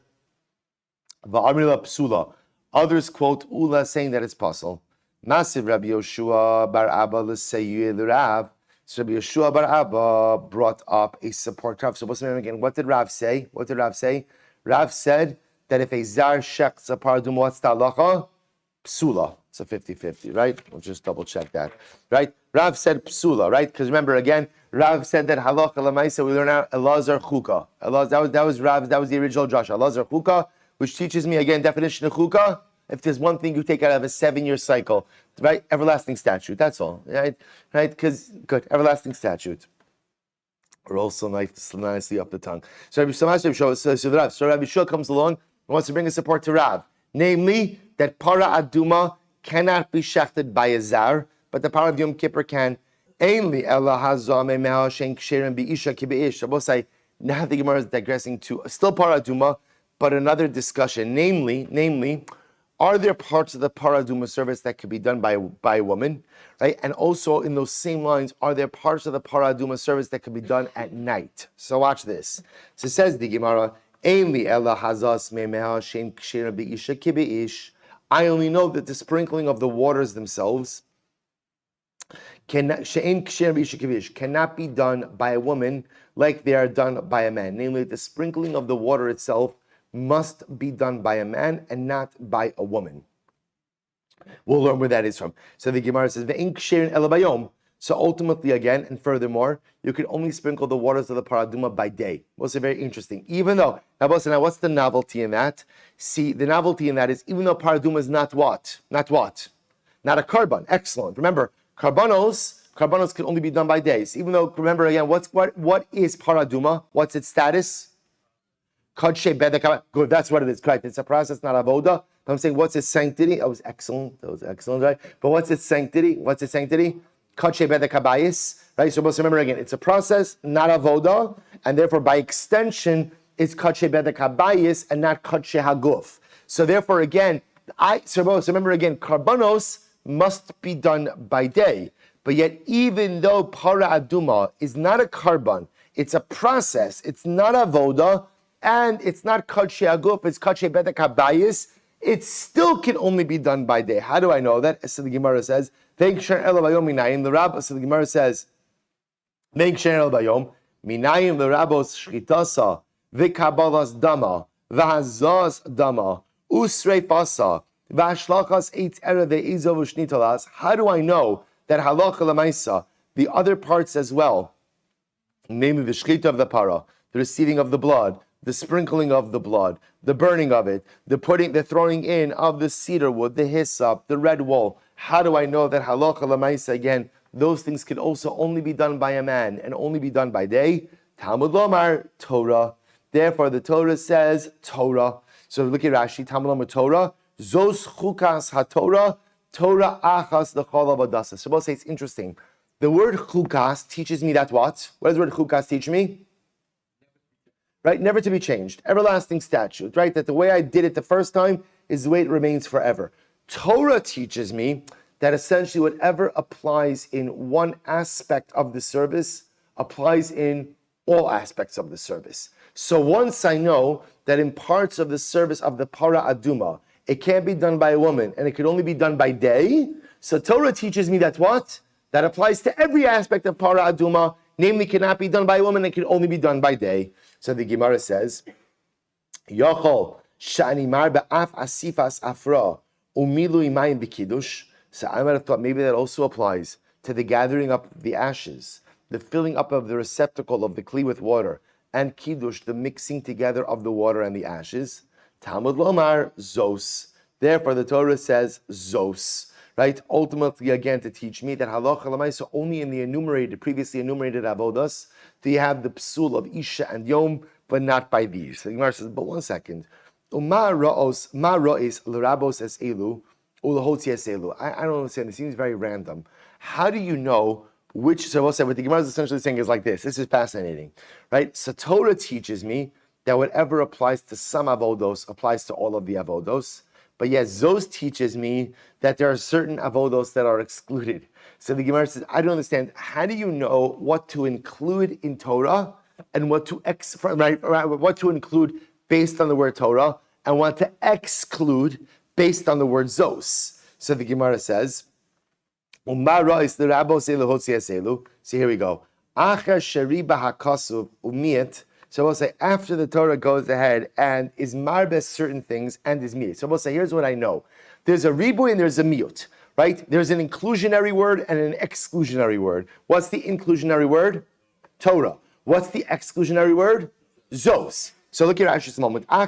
Va'amrila psula. Others quote Ula saying that it's pasul. Masiv Rabbi Yoshua bar Abba l'seyuel Rav. So Rabbi Yoshua bar Abba brought up a support Rav. So again, what did Rav say? What did Rav say? Rav said that if a zar shechs the para aduma, what's the halacha? Psula. It's a 50-50, right? We'll just double check that, right? Rav said psula, right? Because remember again, Rav said that halacha lemaisa. We learn out elazar chuka. That was Rav. That was the original drasha. Elazar chuka, which teaches me again definition of chuka. If there's one thing you take out of a 7-year cycle, right? Everlasting statute. That's all, right? Right? Because good, everlasting statute. Roll so nicely off the tongue. So Rabbi Shua comes along and wants to bring a support to Rav, namely that para aduma cannot be shechted by a zar, but the para of Yom Kippur can. Ainly ella hazame meha shen ksherim beisha kibeish. Both say now the Gemara is digressing to still para aduma, but another discussion. Namely, are there parts of the para aduma service that could be done by a woman, right? And also in those same lines, are there parts of the para aduma service that could be done at night? So watch this. So it says the Gemara, ainly ella hazas me meha shen ksherim beisha kibeish. I only know that the sprinkling of the waters themselves cannot be done by a woman like they are done by a man. Namely, the sprinkling of the water itself must be done by a man and not by a woman. We'll learn where that is from. So the Gemara says, so ultimately, again, and furthermore, you can only sprinkle the waters of the paraduma by day. Also very interesting. Even though, now what's the novelty in that? See, the novelty in that is even though paraduma is not what? Not a carbon. Excellent. Remember, carbonos can only be done by days. Even though, remember again, what is paraduma? What's its status? Good, that's what it is. Correct. It's a process, not avoda. But I'm saying, what's its sanctity? That was excellent, right? But what's its sanctity? Kadshe bedek habayis, right? So remember again, it's a process, not avoda, and therefore by extension, it's kadshe bedek habayis and not kadshe haguf. So therefore again, remember again, karbanos must be done by day. But yet, even though para aduma is not a carbon, it's a process, it's not avoda, and it's not kadshe haguf, it's kadshe bedek habayis, it still can only be done by day. How do I know that? So the Gemara says, the Rabbah, so the Gemara says, minayim l'rabos shchitasa, v'kabalas dama, v'hazaz dama, usreifasa, v'ashlachas eitz era ve'izov u'shnitalas. How do I know that halacha l'maisa, the other parts as well, namely the shchita of the para, the receiving of the blood, the sprinkling of the blood, the burning of it, the throwing in of the cedar wood, the hyssop, the red wool. How do I know that halacha l'maisa, again, those things can also only be done by a man and only be done by day? Talmud lomar, Torah. Therefore, the Torah says Torah. So look at Rashi, Talmud lomar Torah. Zos chukas haTorah, Torah achas l'chol avadasa. So both say it's interesting. The word chukas teaches me that what? What does the word chukas teach me? Right, never to be changed. Everlasting statute, right? That the way I did it the first time is the way it remains forever. Torah teaches me that essentially whatever applies in one aspect of the service applies in all aspects of the service. So once I know that in parts of the service of the para aduma, it can't be done by a woman and it can only be done by day, so Torah teaches me that what? That applies to every aspect of para aduma, namely cannot be done by a woman and can only be done by day. So the Gemara says, Yochol shani mar ba'af asifas afra umilu imayim b'kiddush. So I might have thought maybe that also applies to the gathering up of the ashes, the filling up of the receptacle of the kli with water, and kiddush, the mixing together of the water and the ashes. Talmud lomar zos. Therefore, the Torah says zos. Right? Ultimately, again, to teach me that halacha l'maisa only in the previously enumerated avodas do you have the psul of isha and yom, but not by these. So the Gemara says, but one second. Ma ra'is l'rabos es elu u'l'hotzi es elu. I don't understand. It seems very random. How do you know which? So we'll say what the Gemara is essentially saying is like this. This is fascinating, right? So Torah teaches me that whatever applies to some avodos applies to all of the avodos. But yes, Zos teaches me that there are certain avodos that are excluded. So the Gemara says, I don't understand. How do you know what to include in Torah and what to what to include based on the word Torah and what to exclude based on the word Zos? So the Gemara says, so here we go. So we'll say after the Torah goes ahead and is marbes certain things and is miyut. So we'll say, here's what I know. There's a ribuy and there's a miyut, right? There's an inclusionary word and an exclusionary word. What's the inclusionary word? Torah. What's the exclusionary word? Zos. So look here, Ash's moment. Velo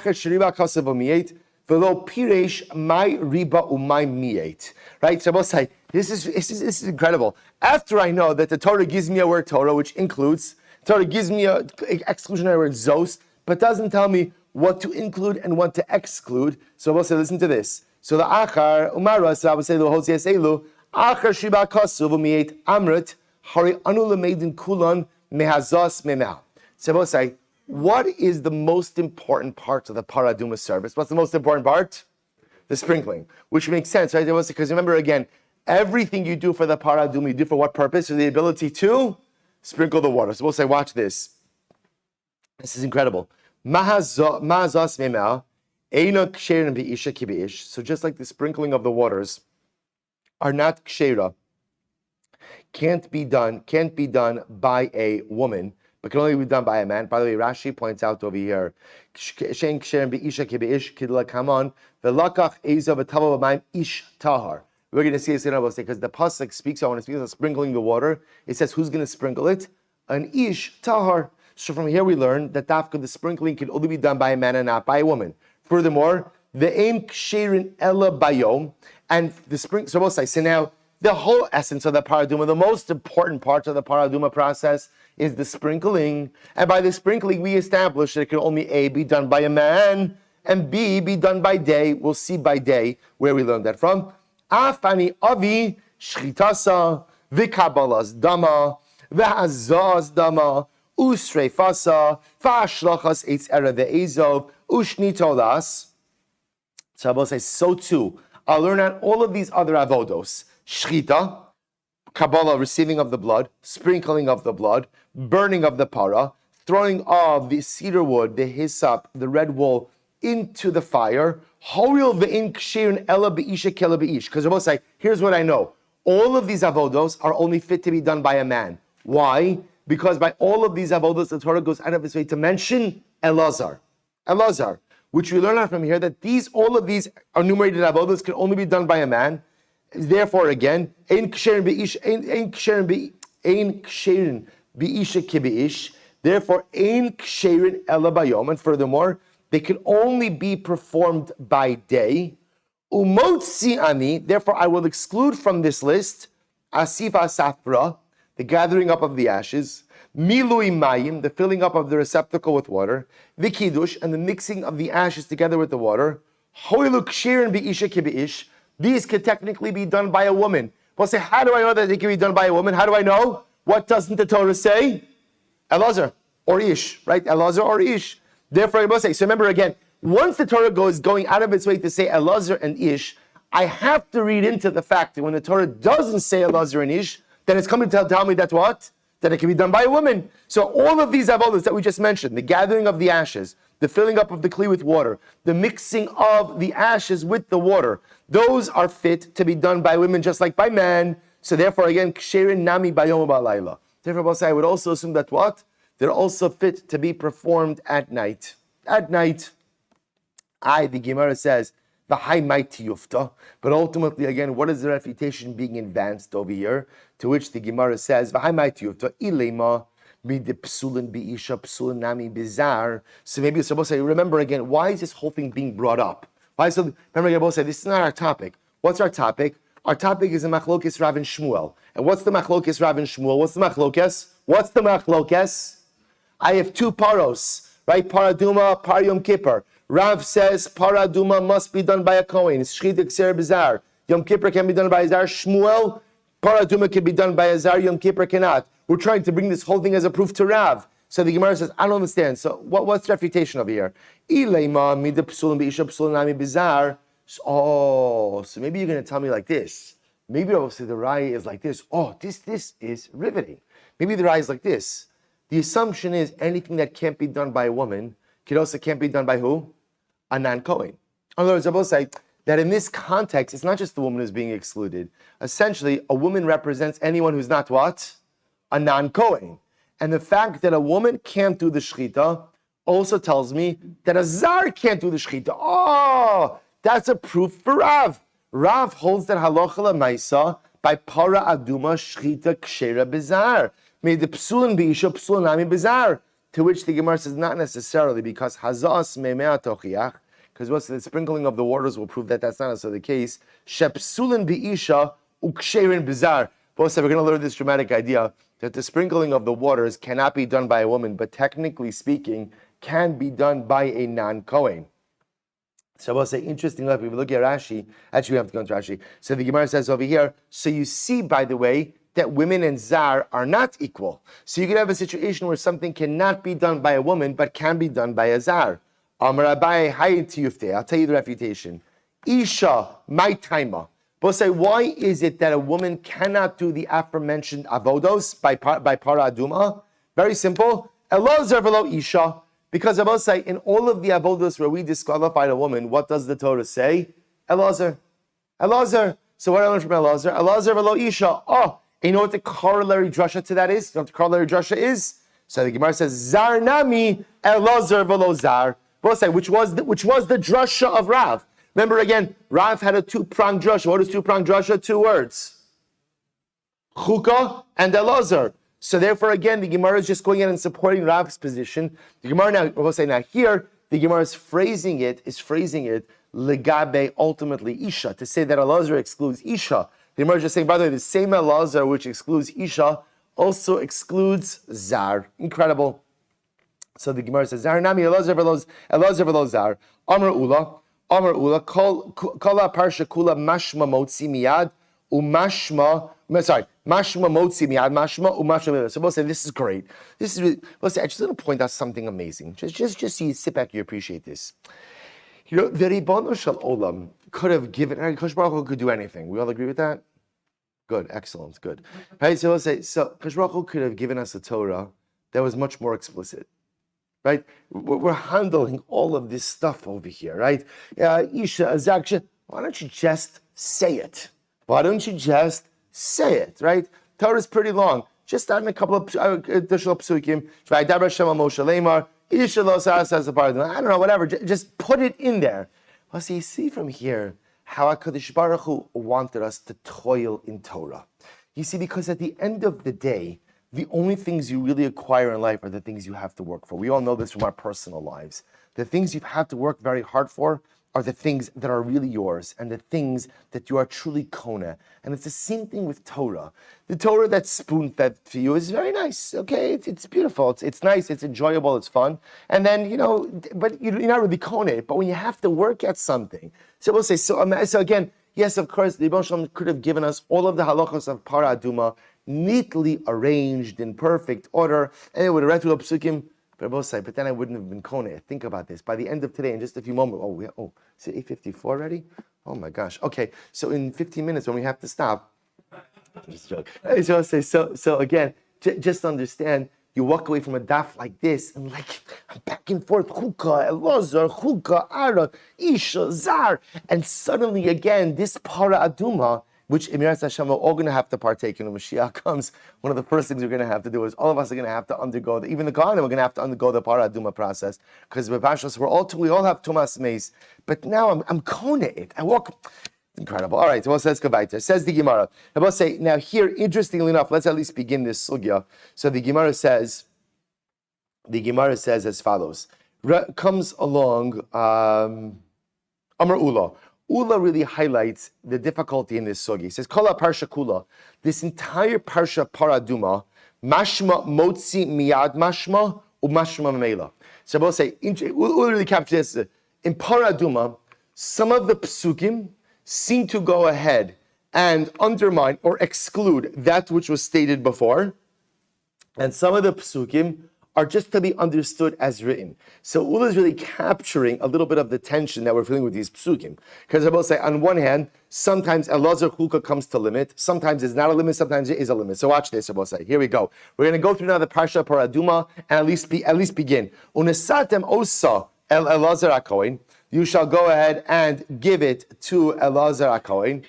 piresh my riba umay miyet. Right? So we'll say, this is incredible. After I know that the Torah gives me a word Torah, which includes, Torah gives me an exclusionary word Zos, but doesn't tell me what to include and what to exclude. So we'll say, listen to this. So the Achar, Umara, so I would say, Lohotzias Elu, Achar Shiba Kosu, V'miyet Amrit, Hari Anu Lemedin Kulan, Mehazos Memah. So we'll say, what is the most important part of the paraduma service? What's the most important part? The sprinkling, which makes sense, right? Because remember, again, everything you do for the paraduma, you do for what purpose? For the ability to sprinkle the water. So we'll say, watch this. This is incredible. So just like the sprinkling of the waters are not kshera, can't be done by a woman, but can only be done by a man. By the way, Rashi points out over here, we're going to see this in our because the pasuk speaks. When it speaks of sprinkling the water, it says who's going to sprinkle it? An ish tahar. So from here we learn that the sprinkling can only be done by a man and not by a woman. Furthermore, the aim ksherin ella bayom and the spring. So we'll say. So now the whole essence of the paraduma, the most important part of the paraduma process is the sprinkling. And by the sprinkling, we establish that it can only A, be done by a man, and B, be done by day. We'll see by day where we learned that from. Afani avi shchitasa v'kabalas dama v'hazaz dama usreifasa v'ashlachas eitz era ve'ezov ushnitolas. So I will say, so too, I'll learn out all of these other avodos. Shchita, Kabbalah, receiving of the blood, sprinkling of the blood, burning of the para, throwing of the cedar wood, the hyssop, the red wool into the fire. Because I will say, here's what I know. All of these avodos are only fit to be done by a man. Why? Because by all of these avodos, the Torah goes out of its way to mention Elazar. Elazar, which we learn out from here that all of these enumerated avodos can only be done by a man. Therefore, again, ein ksherin bi'isha kibi'ish. Therefore, ein ksherin ela bayom. And furthermore, they can only be performed by day. Umotzi ani. Therefore, I will exclude from this list asifa safra, the gathering up of the ashes, milui mayim, the filling up of the receptacle with water, vikidush, and the mixing of the ashes together with the water. Hoilu ksherin bi'isha kibi'ish. These could technically be done by a woman. We'll say, how do I know that they can be done by a woman? How do I know? What doesn't the Torah say? Elazar or Ish, right? Elazar or Ish. Therefore, I must say, so remember again, once the Torah goes going out of its way to say Elazar and Ish, I have to read into the fact that when the Torah doesn't say Elazar and Ish, then it's coming to tell me that what? That it can be done by a woman. So all of these avodas that we just mentioned, the gathering of the ashes, the filling up of the kli with water, the mixing of the ashes with the water, those are fit to be done by women just like by men. So therefore, again, ksherin nami bayom ba'layla. Therefore, I would also assume that what? They're also fit to be performed at night. At night, the Gemara says, the high mighty yufta. But ultimately, again, what is the refutation being advanced over here? To which the Gemara says, the high mighty yufta, ilema. So maybe it's supposed to say, remember again, why is this whole thing being brought up? Why is it, remember again, say, this is not our topic. What's our topic? Our topic is the machlokes Rav and Shmuel. And what's the machlokes Rav and Shmuel? What's the machlokes? I have two paros, right? Paraduma, par Yom Kippur. Rav says paraduma must be done by a Kohen. Shchit kser bizar. Yom Kippur can be done by a zar. Shmuel, paraduma can be done by a zar. Yom Kippur cannot. We're trying to bring this whole thing as a proof to Rav. So the Gemara says, I don't understand. So what's the refutation over here? So So maybe you're going to tell me like this. Maybe obviously the raya is like this. Oh, this is riveting. Maybe the raya is like this. The assumption is anything that can't be done by a woman also can't be done by who? A non-Kohen. In other words, I will say that in this context, it's not just the woman who's being excluded. Essentially, a woman represents anyone who's not what? A non-Kohen. And the fact that a woman can't do the shechita also tells me that a zar can't do the shechita. Oh, that's a proof for Rav. Rav holds that halacha l'maisa by para aduma shechita kshera bizar. Made the psulin beisha psulin nami bizar. To which the Gemara says not necessarily, because hazas me'mea tochiach, because what's the sprinkling of the waters will prove that that's not necessarily the case. Shepsulin beisha uksherin bizar. Both said we're going to learn this dramatic idea that the sprinkling of the waters cannot be done by a woman, but technically speaking, can be done by a non-Kohen. So we'll say, interestingly, if we look at Rashi, actually we have to go into Rashi. So the Gemara says over here, so you see, by the way, that women and zar are not equal. So you could have a situation where something cannot be done by a woman, but can be done by a zar. Amar Abaye hayit yufte. I'll tell you the refutation. Isha, my taima. We'll say, why is it that a woman cannot do the aforementioned avodos by para aduma? Very simple. Elazar velo isha. Because I will say, in all of the avodos where we disqualified a woman, what does the Torah say? Elazar. Elazar. So what I learned from Elazar? Elazar velo isha. Oh, you know what the corollary drasha to that is? You know what the corollary drasha is? So the Gemara says, Zar nami elazar velo zar. We'll say, which was the drasha of Rav. Remember again, Rav had a two-pronged drasha. What is two-pronged drasha? Two words. Chuka and elazar. So therefore, again, the Gemara is just going in and supporting Rav's position. The Gemara now, we'll say now here, the Gemara is phrasing it legabe ultimately isha, to say that elazar excludes isha. The Gemara is just saying, by the way, the same elazar which excludes isha also excludes zar. Incredible. So the Gemara says, zar nami elazar velo zar. Amar ula, kol parsha kula mashma motzi miyad umashma. Mashma motzi miyad mashma umashma. So we'll say this is great. This is really, we'll say I just want to point out something amazing. Just so you sit back, you appreciate this. You know, the Ribono Shel Olam could have given, Kosh Baruch Hu could do anything. We all agree with that? Good, excellent, good. Right, so we'll say, so Kosh Baruch Hu could have given us a Torah that was much more explicit. Right? We're handling all of this stuff over here, right? Isha, Azaksha, why don't you just say it? Why don't you just say it, right? Torah is pretty long. Just add in a couple of additional psukim. I don't know, whatever. Just put it in there. Well, so you see from here how HaKadosh Baruch Hu wanted us to toil in Torah. You see, because at the end of the day, the only things you really acquire in life are the things you have to work for. We all know this from our personal lives. The things you've had to work very hard for are the things that are really yours and the things that you are truly kona. And it's the same thing with Torah. The Torah that's spoon-fed for you is very nice, okay? It's beautiful, it's nice, it's enjoyable, it's fun. And then, but you're not really kona it. But when you have to work at something, so we'll say, so again, yes, of course, the Rebbe Shalom could have given us all of the halachos of para aduma, neatly arranged in perfect order, and it would have read through the psukim. But then I wouldn't have been kona. Think about this. By the end of today, in just a few moments, is it 8:54 already? Oh my gosh. Okay, so in 15 minutes when we have to stop, just joke. So again, just understand, you walk away from a daf like this, and I'm back and forth, chuka, elazar, chuka, ara, isha, zar, and suddenly again, this para aduma, which Emirat Hashem we're all going to have to partake in when Mashiach comes. One of the first things we're going to have to do is all of us are going to have to undergo, even the Kohanim, we're going to have to undergo the Para Aduma process, because we all have Tumas Meis. But now I'm kona it. I walk. Incredible. All right, so let's go back there. Says the Gemara. I will say, now here, interestingly enough, let's at least begin this sugya. So the Gemara says as follows. Comes along, Amar Ula. Ula really highlights the difficulty in this sugi. He says, Kala Parsha Kula, this entire Parsha Paraduma, Mashma Motzi Miyad Mashma, Umashma Mamela. So I will say, Ula really captures this. In Paraduma, some of the psukim seem to go ahead and undermine or exclude that which was stated before, and some of the psukim are just to be understood as written. So Ula is really capturing a little bit of the tension that we're feeling with these psukim. Because I will say, on one hand, sometimes Elazar Chulka comes to limit, sometimes it's not a limit, sometimes it is a limit. So watch this, I will say. Here we go. We're going to go through now the Parsha Paraduma and at least begin. Unesatem osa el Elazar HaKohen. You shall go ahead and give it to Elazar HaKohen.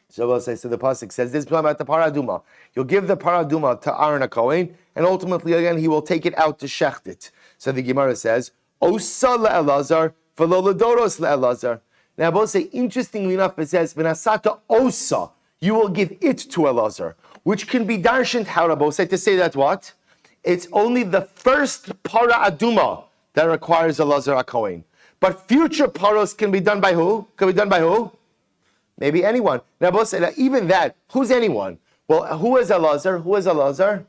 So we'll say, so the pasuk says this is about the paraduma. You'll give the paraduma to Aaron HaKohen, and ultimately again he will take it out to shecht it. So the Gemara says, Osa le'elazar v'lo ledoros le'elazar. Now we'll say, interestingly enough, it says v'nasata osa. You will give it to Elazar, which can be darshaned how to say to say that what? It's only the first paraduma that requires Elazar HaKohen, but future paros can be done by who? Can be done by who? Maybe anyone. Now, both say that even that, who's anyone? Well, who is Elazar? Who is Elazar?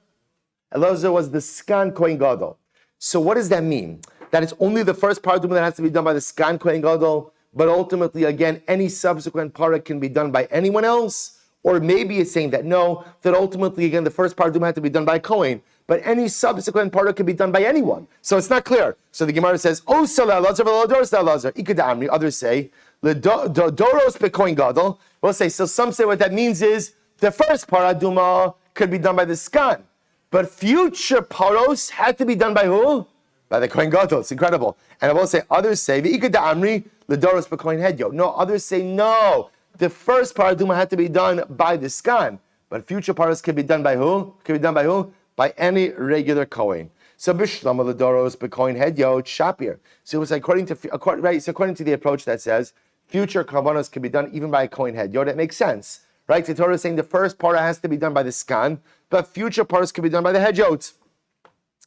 Elazar was the Skan Kohen Gadol. So what does that mean? That it's only the first paraduma that has to be done by the Skan Kohen Gadol, but ultimately, again, any subsequent para can be done by anyone else? Or maybe it's saying that no, that ultimately, again, the first paraduma had to be done by Kohen, but any subsequent para can be done by anyone. So it's not clear. So the Gemara says, Oh, Salah Elazar, V'Elazar Elazar. Ikadamri. Others say, Doros bekoin gadol. We'll say, so some say what that means is the first paraduma could be done by the skan, but future paros had to be done by who? By the kohen gadol. It's incredible. And I will say, others say, V'ikada amri ledoros bekoin hedyo. No, others say no. The first paraduma had to be done by the skan, but future paros could be done by who? Could be done by who? By any regular kohen. So bishlama ledoros bekoin hedyo shapir. So it was according to the approach that says future karbanos can be done even by a kohen head. That makes sense, right? The Torah is saying the first para has to be done by the skan, but future paras can be done by the hedjot.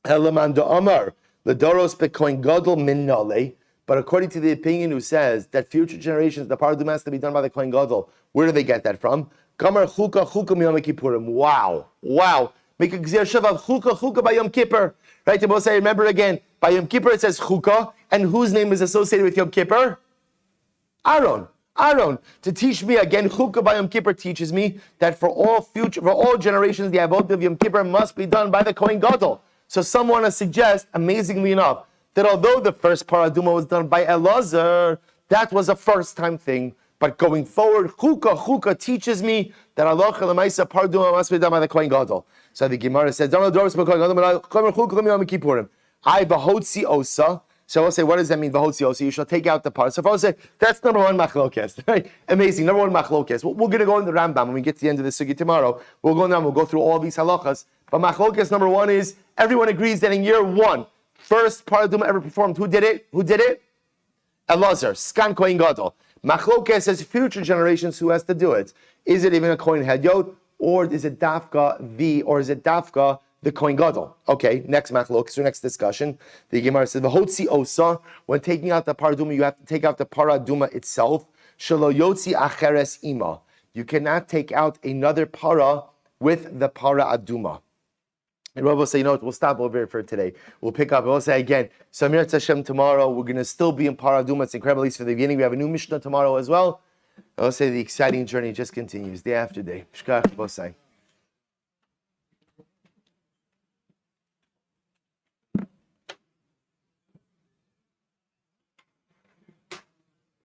Elaman do Amar ledoros bekoin gadol min nale. But according to the opinion who says that future generations the paraduma has to be done by the kohen gadol, where do they get that from? Kamar chuka miyom kippurim. Wow. Make a gzir shav chuka by Yom Kippur. Right? The say, remember again, by Yom Kippur it says chuka, and whose name is associated with Yom Kippur? Aaron. To teach me again, Chukah by Yom Kippur teaches me that for all generations, the Avot of Yom Kippur must be done by the Kohen Gadol. So some want to suggest, amazingly enough, that although the first paraduma was done by Elazar, that was a first-time thing. But going forward, Chukah teaches me that Allah Lamaisa paraduma must be done by the Kohen Gadol. So the Gemara says, I behotzi osa. So I'll say, what does that mean? So you shall take out the part. So if I say, that's number one machlokes, right? Amazing, number one machlokes. We're going to go in the Rambam when we get to the end of the sugi tomorrow. We'll go through all these halachas. But machlokes number one is, everyone agrees that in year one, first paraduma ever performed, who did it? Elazar, Skan Kohen Gadol. Machlokes says future generations, who has to do it? Is it even a Kohen Hedyot? Or is it Dafka the Kohen Gadol? Okay, next machlokes or next discussion. The Gemara says, "V'hotzi osa." When taking out the paraduma, you have to take out the paraduma itself. Shelo yotzi acheres ima. You cannot take out another para with the para aduma. And Rabbi will say, we'll stop over here for today. We'll pick up. We'll say again, Samir Hashem tomorrow. We're going to still be in paraduma. It's incredible. At least for the beginning, we have a new Mishnah tomorrow as well. I'll say the exciting journey just continues day after day. Shkach, Bosai.